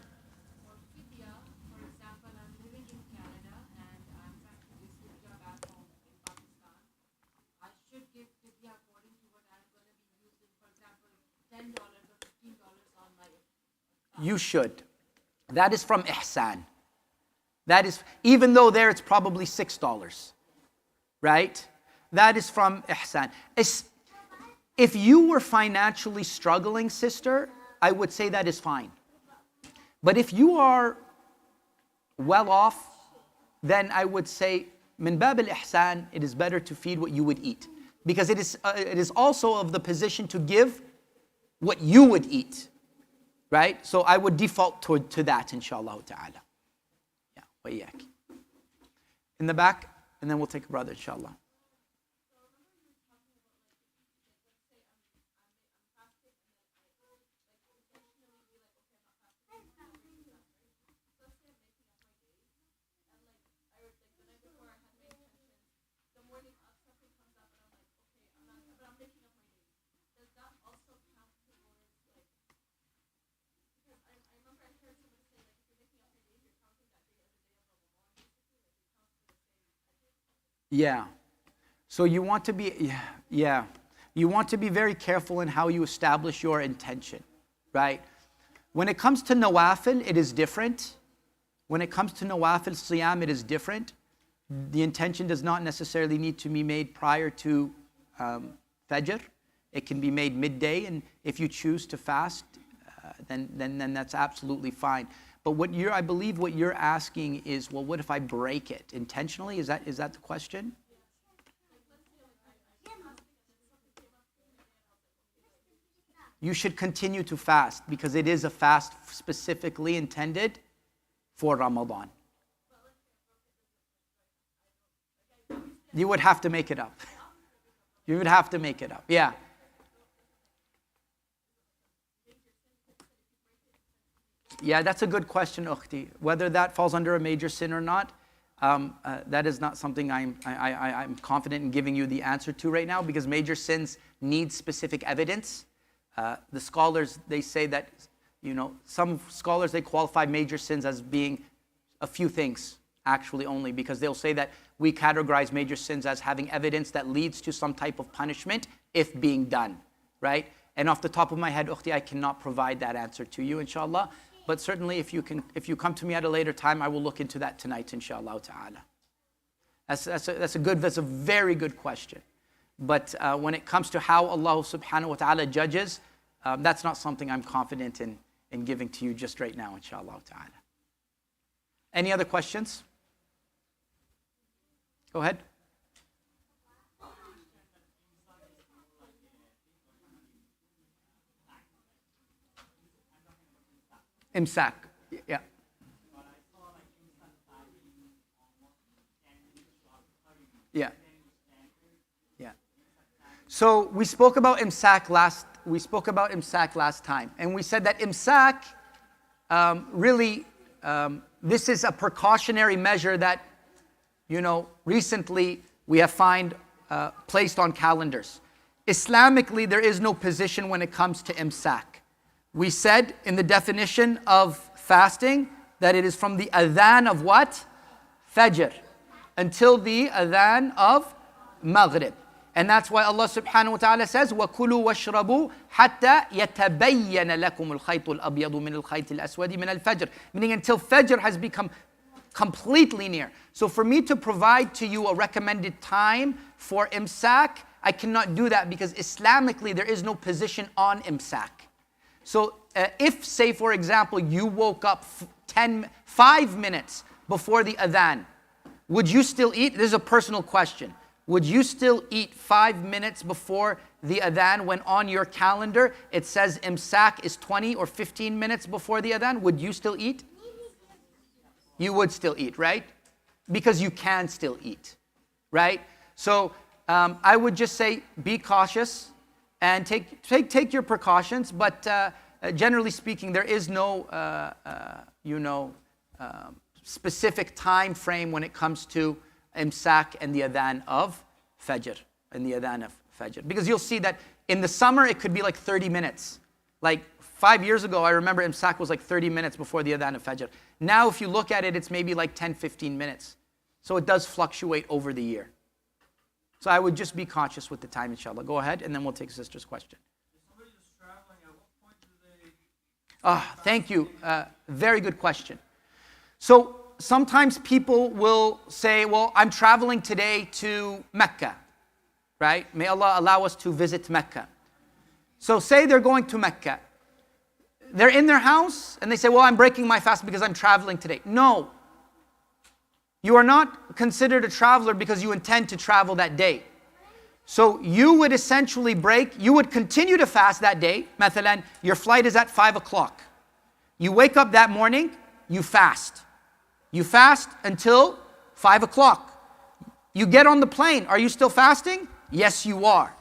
You should. That is from ihsan. That is, even though there it's probably $6, right? That is from ihsan. If you were financially struggling, sister, I would say that is fine. But if you are well off, then I would say, min bab al-ihsan, it is better to feed what you would eat. Because it is also of the position to give what you would eat. Right? So I would default to that, inshallah ta'ala. Yeah, wa iyyak. In the back, and then we'll take a brother, inshallah. Yeah. So you want to be, you want to be very careful in how you establish your intention, right? When it comes to nawafil, it is different. When it comes to nawafil siyam, it is different. The intention does not necessarily need to be made prior to fajr. It can be made midday, and if you choose to fast, then that's absolutely fine. But I believe what you're asking is, well, what if I break it intentionally? Is that the question? You should continue to fast because it is a fast specifically intended for Ramadan. You would have to make it up. You would have to make it up. Yeah. Yeah, that's a good question, Ukhti. Whether that falls under a major sin or not, that is not something I'm confident in giving you the answer to right now, because major sins need specific evidence. The scholars, they say that, some scholars, they qualify major sins as being a few things, actually only, because they'll say that we categorize major sins as having evidence that leads to some type of punishment if being done, right? And off the top of my head, Ukhti, I cannot provide that answer to you, inshallah. But certainly if you come to me at a later time, I will look into that tonight, inshallah ta'ala. That's a very good question. But when it comes to how Allah subhanahu wa ta'ala judges, that's not something I'm confident in giving to you just right now, inshallah ta'ala. Any other questions? Go ahead. Imsak, yeah. Yeah. Yeah. So we spoke about imsak last time, and we said that imsak really this is a precautionary measure that recently we have found placed on calendars. Islamically, there is no position when it comes to imsak. We said in the definition of fasting that it is from the adhan of what? Fajr, until the adhan of Maghrib. And that's why Allah subhanahu wa ta'ala says, وَكُلُوا وَاشْرَبُوا حَتَّى يَتَبَيَّنَ لَكُمُ الْخَيْطُ الْأَبْيَضُ مِنَ الْخَيْطِ الْأَسْوَدِ مِنَ الْفَجْرِ. Meaning until Fajr has become completely near. So for me to provide to you a recommended time for imsak, I cannot do that because Islamically there is no position on imsak. So if, say for example, you woke up 5 minutes before the adhan, would you still eat? This is a personal question. Would you still eat 5 minutes before the adhan when on your calendar it says imsak is 20 or 15 minutes before the adhan? Would you still eat? You would still eat, right? Because you can still eat, right? So I would just say be cautious and take your precautions, but generally speaking, there is no specific time frame when it comes to imsak and the adhan of Fajr, because you'll see that in the summer it could be like 30 minutes. Like 5 years ago, I remember imsak was like 30 minutes before the adhan of Fajr. Now if you look at it, it's maybe like 10, 15 minutes. So it does fluctuate over the year. So I would just be conscious with the time, inshallah. Go ahead, and then we'll take sister's question. If somebody is traveling, at what point do they... Thank you. Very good question. So sometimes people will say, well, I'm traveling today to Mecca, right? May Allah allow us to visit Mecca. So say they're going to Mecca. They're in their house, and they say, well, I'm breaking my fast because I'm traveling today. No. You are not considered a traveler because you intend to travel that day. So you would essentially you would continue to fast that day. Mathalan, your flight is at 5 o'clock. You wake up that morning, you fast. You fast until 5 o'clock. You get on the plane. Are you still fasting? Yes, you are.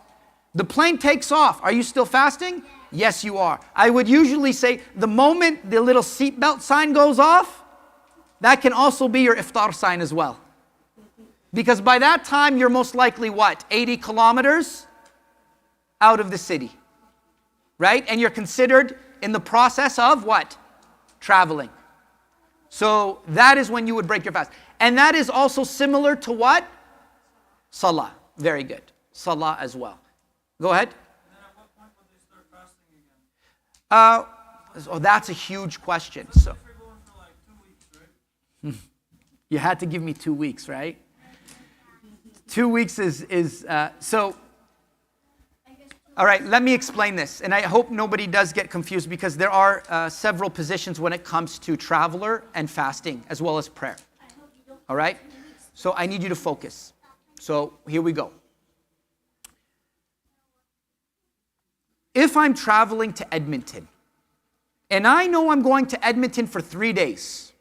The plane takes off. Are you still fasting? Yes, you are. I would usually say the moment the little seatbelt sign goes off, that can also be your iftar sign as well. Because by that time, you're most likely what? 80 kilometers out of the city. Right? And you're considered in the process of what? Traveling. So that is when you would break your fast. And that is also similar to what? Salah. Very good. Salah as well. Go ahead. And then at what point would they start fasting again? That's a huge question. So If you're going for like 2 weeks, right? you had to give me 2 weeks, right? 2 weeks is so. All right, let me explain this. And I hope nobody does get confused because there are several positions when it comes to traveler and fasting as well as prayer. All right? So I need you to focus. So here we go. If I'm traveling to Edmonton and I know I'm going to Edmonton for 3 days,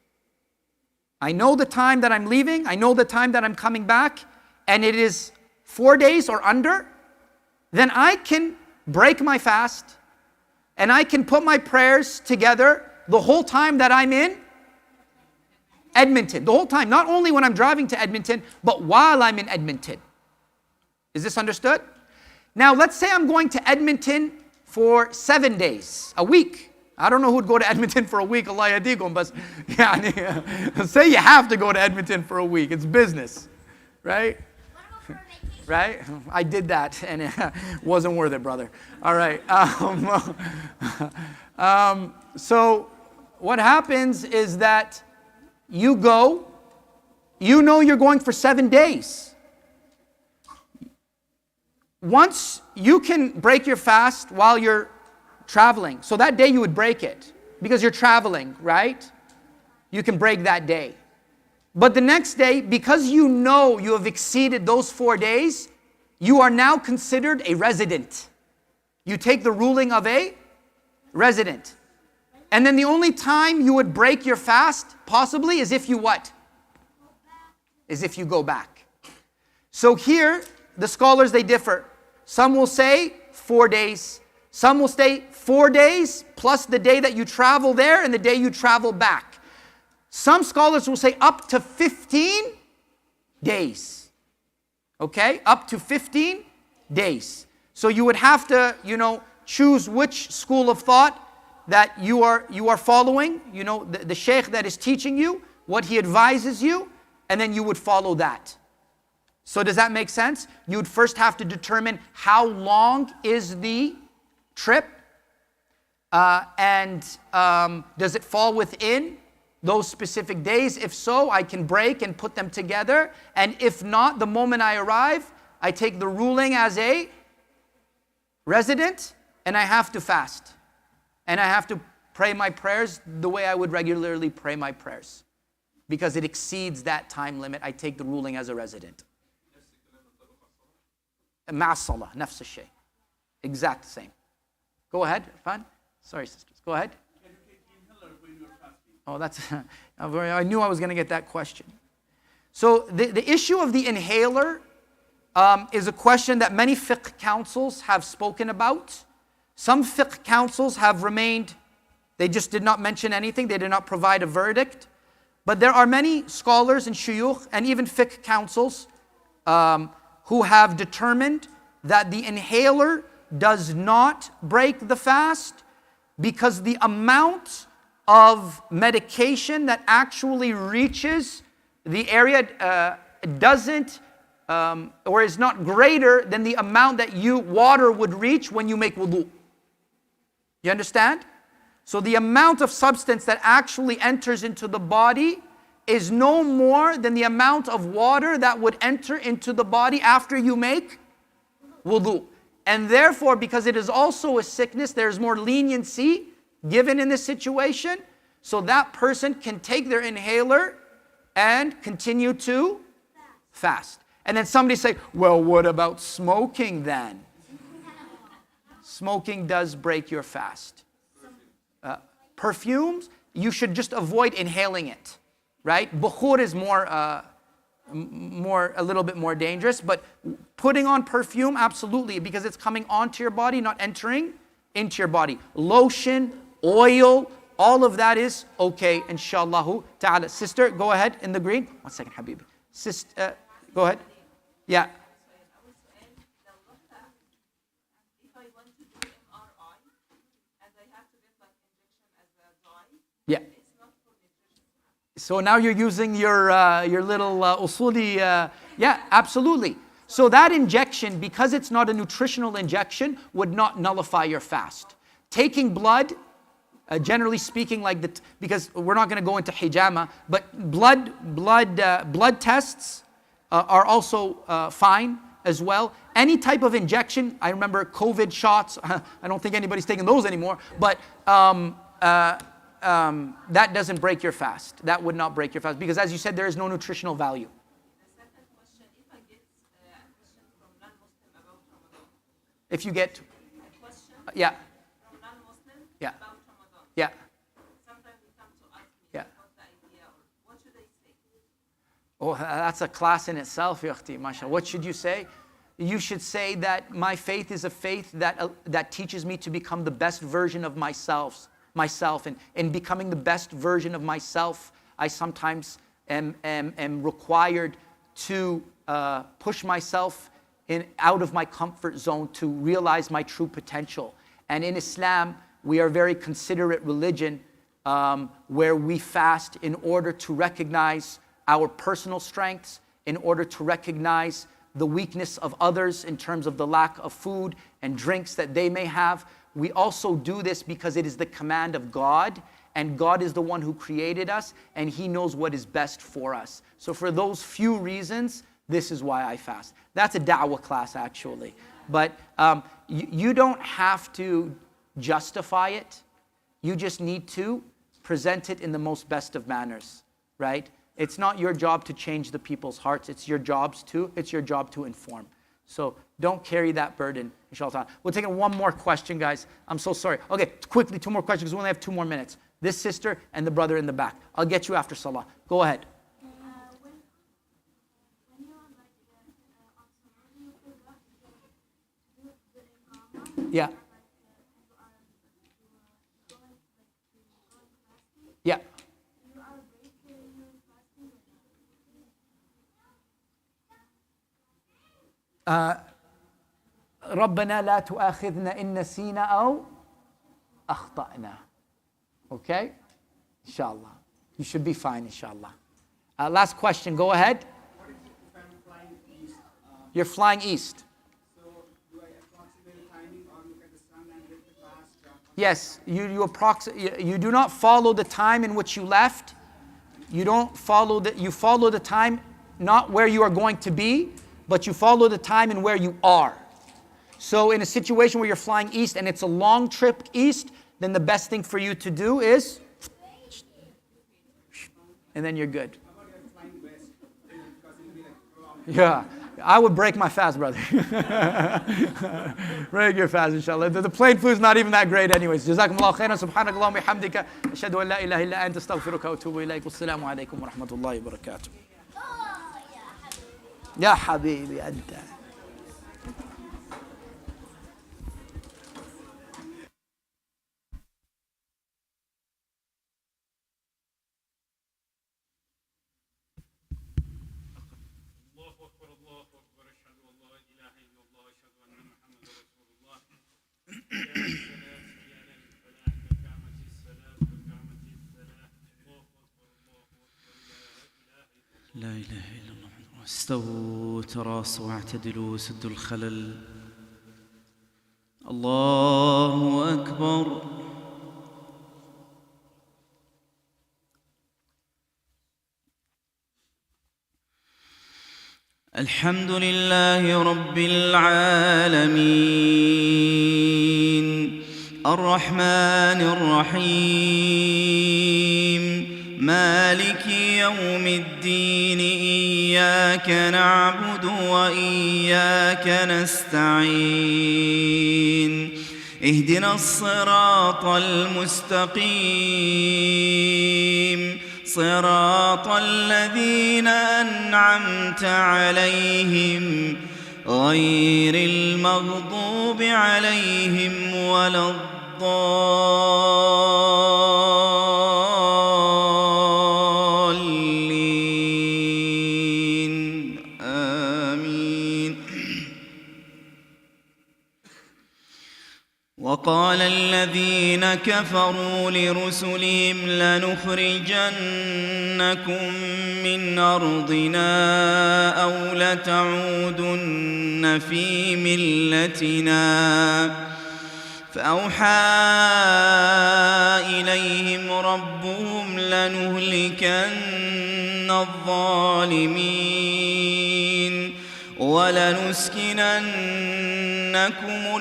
I know the time that I'm leaving, I know the time that I'm coming back, and it is 4 days or under, then I can break my fast and I can put my prayers together the whole time that I'm in Edmonton. The whole time, not only when I'm driving to Edmonton, but while I'm in Edmonton. Is this understood? Now, let's say I'm going to Edmonton for 7 days, a week. I don't know who'd go to Edmonton for a week, Allah yadikum, but say you have to go to Edmonton for a week. It's business, right? Right? I did that and it wasn't worth it, brother. All right. So what happens is that you go, you know you're going for 7 days. Once you can break your fast while you're traveling. So that day you would break it because you're traveling, right? You can break that day. But the next day, because you know you have exceeded those 4 days, you are now considered a resident. You take the ruling of a resident. And then the only time you would break your fast, possibly, is if you what? Is if you go back. So here, the scholars, they differ. Some will say 4 days. Some will say 4 days plus the day that you travel there and the day you travel back. Some scholars will say up to 15 days. Okay? Up to 15 days. So you would have to, choose which school of thought that you are following. The sheikh that is teaching you, what he advises you, and then you would follow that. So does that make sense? You would first have to determine how long is the trip, and does it fall within those specific days? If so, I can break and put them together. And if not, the moment I arrive, I take the ruling as a resident and I have to fast. And I have to pray my prayers the way I would regularly pray my prayers. Because it exceeds that time limit, I take the ruling as a resident. مع الصلاة نفس الشيء. Exact same. Go ahead, Irfan. Sorry, sisters. Go ahead. Oh, that's, I knew I was going to get that question. So the issue of the inhaler is a question that many fiqh councils have spoken about. Some fiqh councils have remained, they just did not mention anything. They did not provide a verdict. But there are many scholars and shuyukh and even fiqh councils who have determined that the inhaler does not break the fast because the amount of medication that actually reaches the area doesn't or is not greater than the amount that water would reach when you make wudu. You understand? So the amount of substance that actually enters into the body is no more than the amount of water that would enter into the body after you make wudu. And therefore, because it is also a sickness, there's more leniency given in this situation. So that person can take their inhaler and continue to fast. And then somebody say, well, what about smoking then? Smoking does break your fast. Perfumes, you should just avoid inhaling it, right? Bukhur is a little bit more dangerous, but putting on perfume, absolutely, because it's coming onto your body, not entering into your body. Lotion, oil, all of that is okay, inshallah ta'ala. Sister, go ahead in the green. 1 second, Habibi. Sister, go ahead. Yeah. Yeah. So now you're using your little usuli. Yeah, absolutely. So that injection, because it's not a nutritional injection, would not nullify your fast. Taking blood, generally speaking, because we're not going to go into hijama, but blood tests are also fine as well. Any type of injection, I remember COVID shots. I don't think anybody's taking those anymore, but that doesn't break your fast. That would not break your fast because, as you said, there is no nutritional value. The second question, if I get a question from non-Muslim about Ramadan. If you get A question yeah. from non-Muslim Yeah. about Ramadan. Yeah. Sometimes they come to ask me Yeah. what's the idea or what should I say? Oh, that's a class in itself, ya akhti, mashallah. What should you say? You should say that my faith is a faith that teaches me to become the best version of myself. And in becoming the best version of myself, I sometimes am required to push myself out of my comfort zone to realize my true potential. And in Islam, we are a very considerate religion where we fast in order to recognize our personal strengths, in order to recognize the weakness of others in terms of the lack of food and drinks that they may have. We also do this because it is the command of God, and God is the one who created us, and He knows what is best for us. So for those few reasons, this is why I fast. That's a da'wah class, actually. But you don't have to justify it. You just need to present it in the most best of manners, right? It's not your job to change the people's hearts. It's your job to inform. So don't carry that burden, inshallah. We'll take one more question, guys. I'm so sorry. Okay, quickly, 2 more questions because we only have 2 more minutes. This sister and the brother in the back. I'll get you after Salah. Go ahead. Yeah. Yeah. ربنا لا تؤاخذنا إن نسينا أو أخطأنا. Okay? Inshallah. You should be fine, inshallah. Last question, go ahead. What if I'm flying east? You're flying east. So do I approximate the timing or look at the sun and get the fast? Yes, you do not follow the time in which you left. You follow the time not where you are going to be, but you follow the time in where you are. So in a situation where you're flying east and it's a long trip east, then the best thing for you to do is, and then you're good. How about if I'm flying west? Because it will be like prolonged. Yeah, I would break my fast, brother. Break your fast, inshallah. The plane food is not even that great anyways. Jazakumullah khairan, subhanakallah wa bihamdika, ashhadu an la ilaha illa anta astaghfiruka wa atubu ilayk. Wassalamu alaikum wa rahmatullahi wa barakatuh. Ya habibi anta. لا إله إلا الله. استووا تراصوا واعتدلوا سدوا الخلل. الله أكبر. الحمد لله رب العالمين الرحمن الرحيم مالك يوم الدين إياك نعبد وإياك نستعين اهدنا الصراط المستقيم صراط الذين أنعمت عليهم غير المغضوب عليهم ولا الضالين آمين. وقال الذين كفروا لرسلهم لنخرجنكم من أرضنا أو لتعودن في ملتنا فأوحى إليهم ربهم لنهلكن الظالمين ولنسكننكم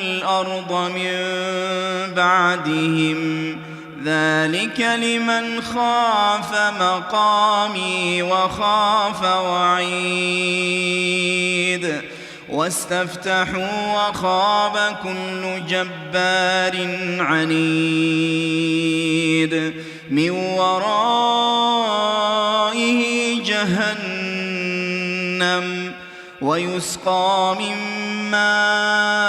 الأرض من بعدهم ذلك لمن خاف مقامي وخاف وعيد واستفتحوا وخاب كل جبار عنيد من ورائه جهنم ويسقى من ماء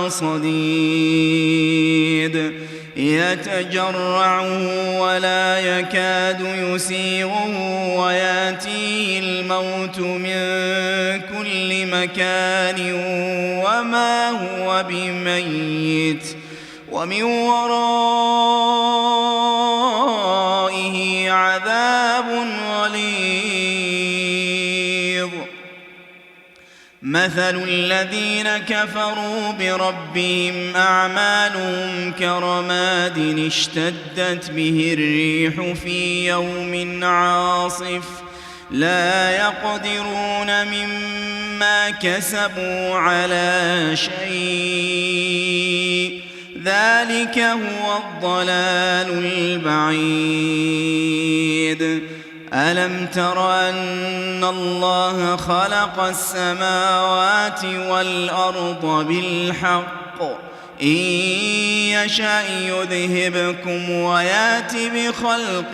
صديد يتجرعه ولا يكاد يسيغه وياتيه الموت الموت من كل مكان وما هو بميت ومن ورائه عذاب غليظ. مثل الذين كفروا بربهم أعمالهم كرماد اشتدت به الريح في يوم عاصف لا يقدرون مما كسبوا على شيء ذلك هو الضلال البعيد. ألم تر أن الله خلق السماوات والأرض بالحق إن يشأ يذهبكم ويأت بخلق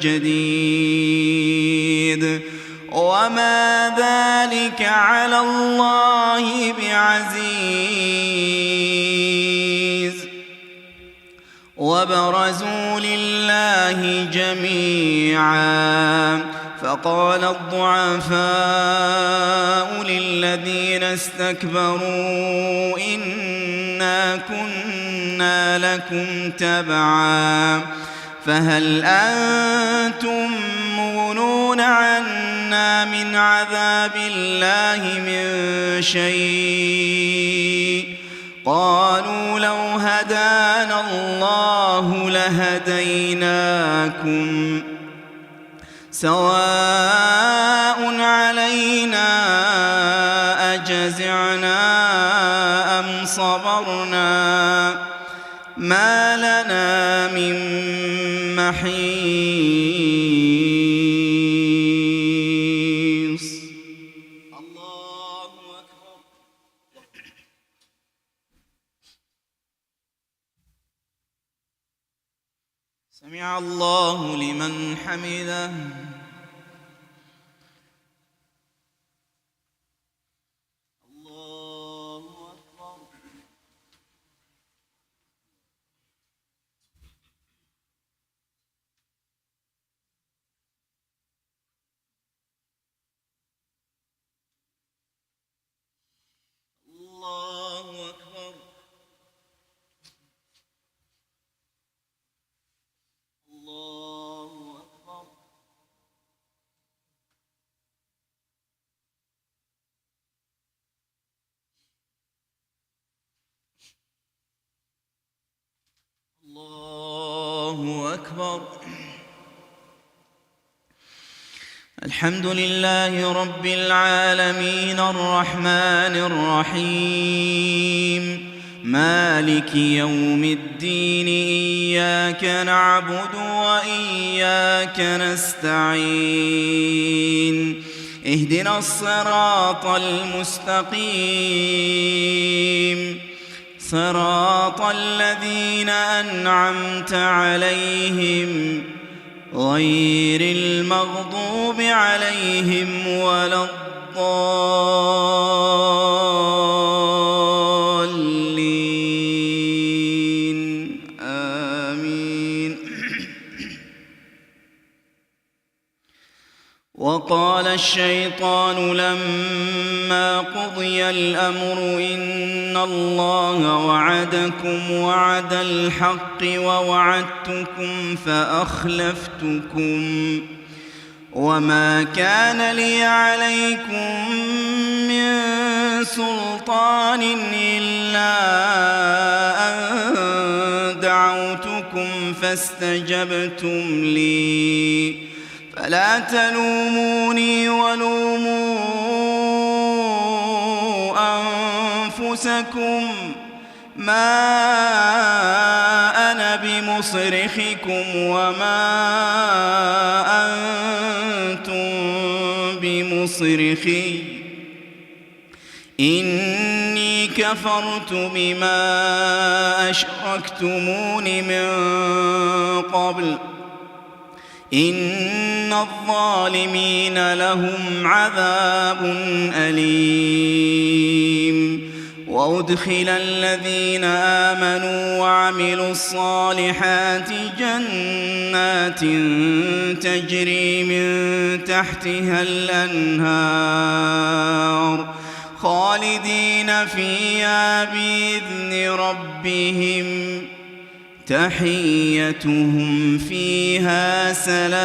جديد وما ذلك على الله بعزيز. وبرزوا لله جميعا فقال الضعفاء للذين استكبروا إنا كنا لكم تبعا فهل أنتم مغنون عنا من عذاب الله من شيء قالوا لو هدانا الله لهديناكم سواء علينا أجزعنا أم صبرنا ما لنا من محيص. الله أكبر. سمع الله لمن حمده. الله أكبر. الله أكبر. الله أكبر. الله أكبر. الحمد لله رب العالمين الرحمن الرحيم مالك يوم الدين إياك نعبد وإياك نستعين اهدنا الصراط المستقيم صراط الذين أنعمت عليهم غير المغضوب عليهم ولا الضالين آمين. وقال الشيطان لما قضي الأمر إن الله وعدكم وعد الحق ووعدتكم فأخلفتكم وما كان لي عليكم من سلطان إلا أن دعوتكم فاستجبتم لي فلا تلوموني ولوموا أنفسكم ما أنا بمصرخكم وما أنتم بمصرخي إني كفرت بما أشركتمون من قبل إن الظالمين لهم عذاب أليم. وأدخل الذين آمنوا وعملوا الصالحات جنات تجري من تحتها الأنهار خالدين فيها بإذن ربهم تحيتهم فيها سلام.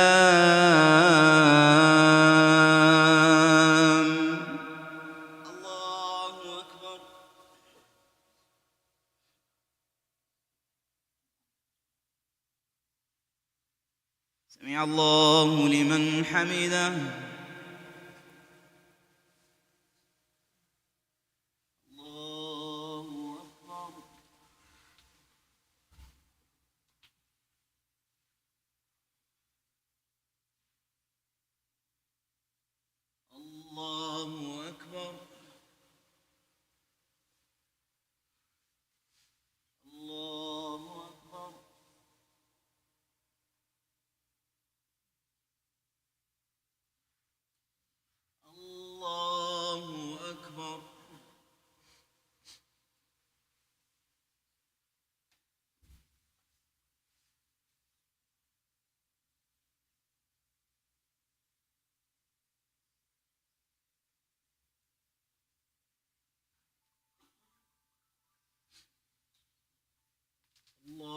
الله أكبر. سمع الله لمن حمده. الله أكبر. الله أكبر. الله أكبر.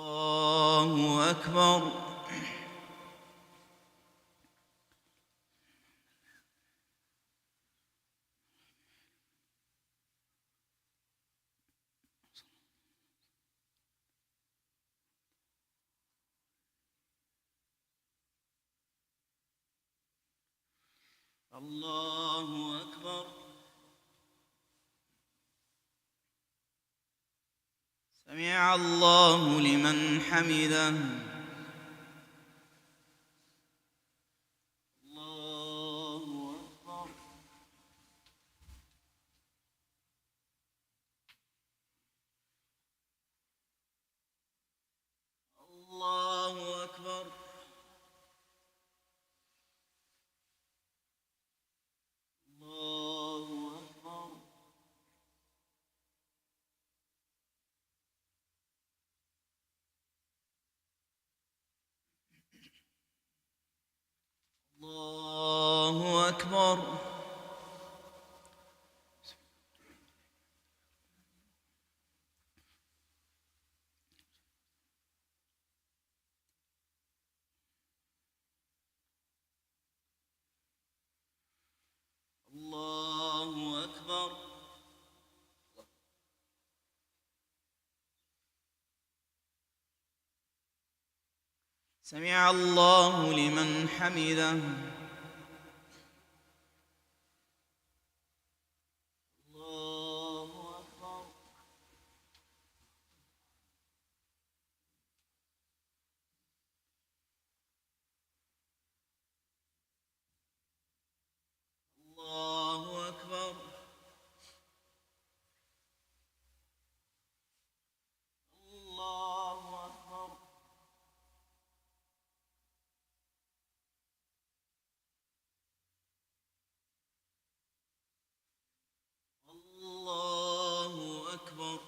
الله أكبر. الله أكبر. سمع الله لمن حمده. الله أكبر. الله أكبر. الله أكبر. الله أكبر. الله أكبر. سمع الله لمن حمده. الله أكبر. الله أكبر. الله أكبر. الله أكبر.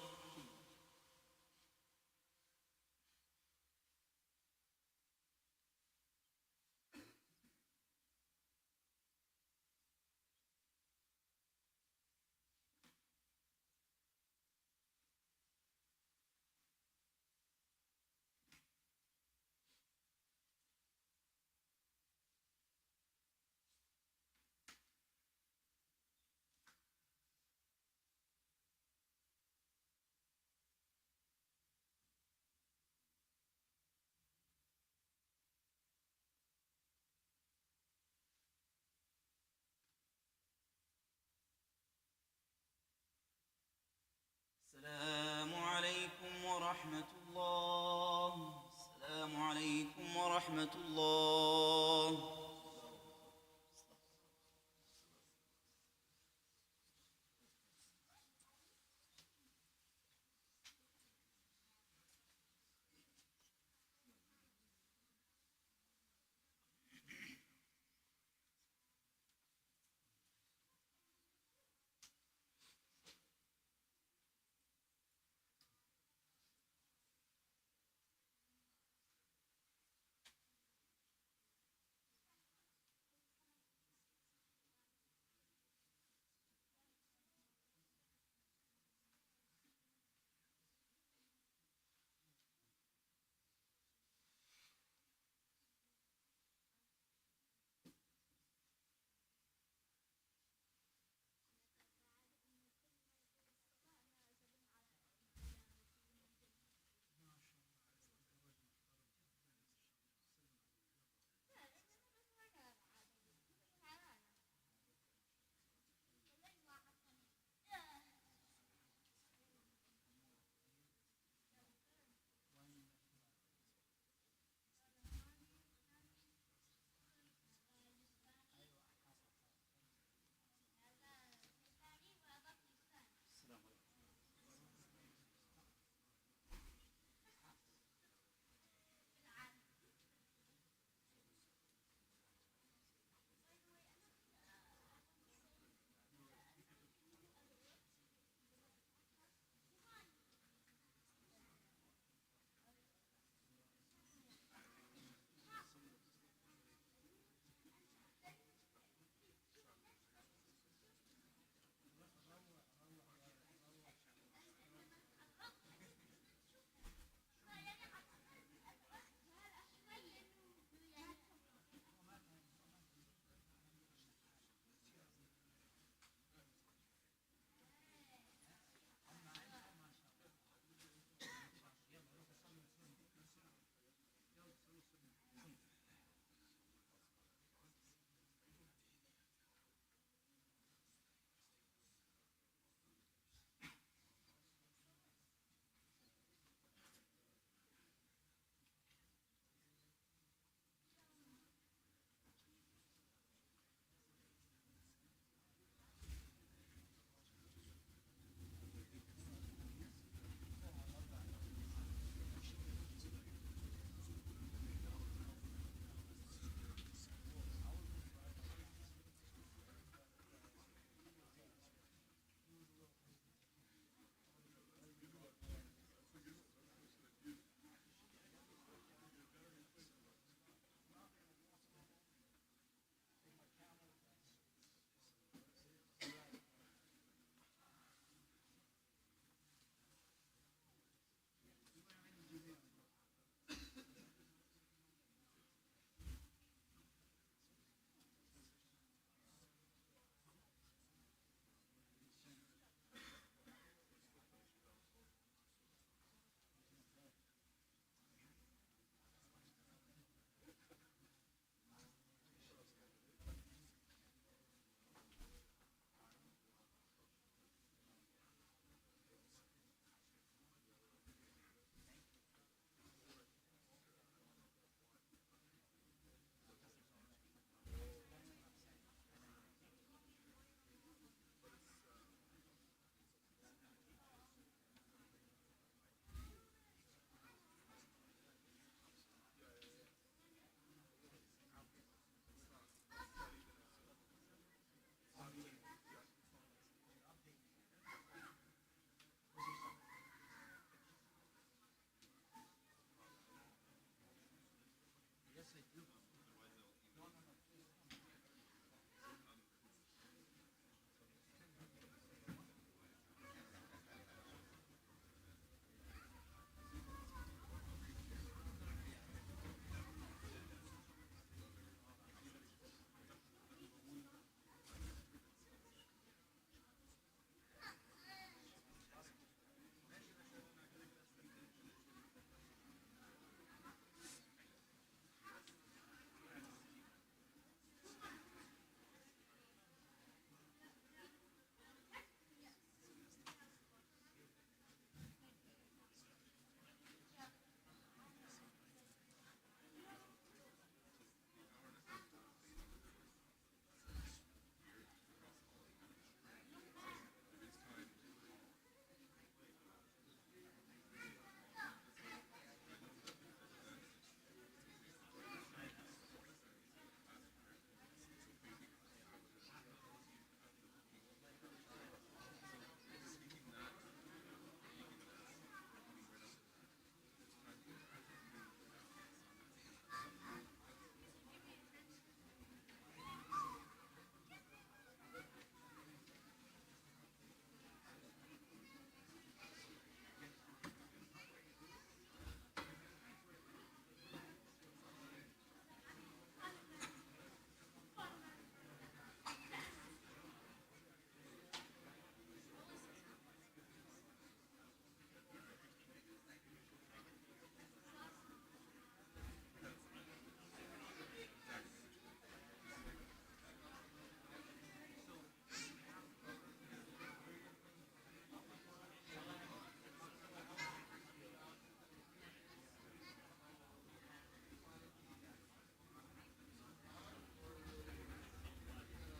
السلام عليكم ورحمة الله. السلام عليكم ورحمة الله.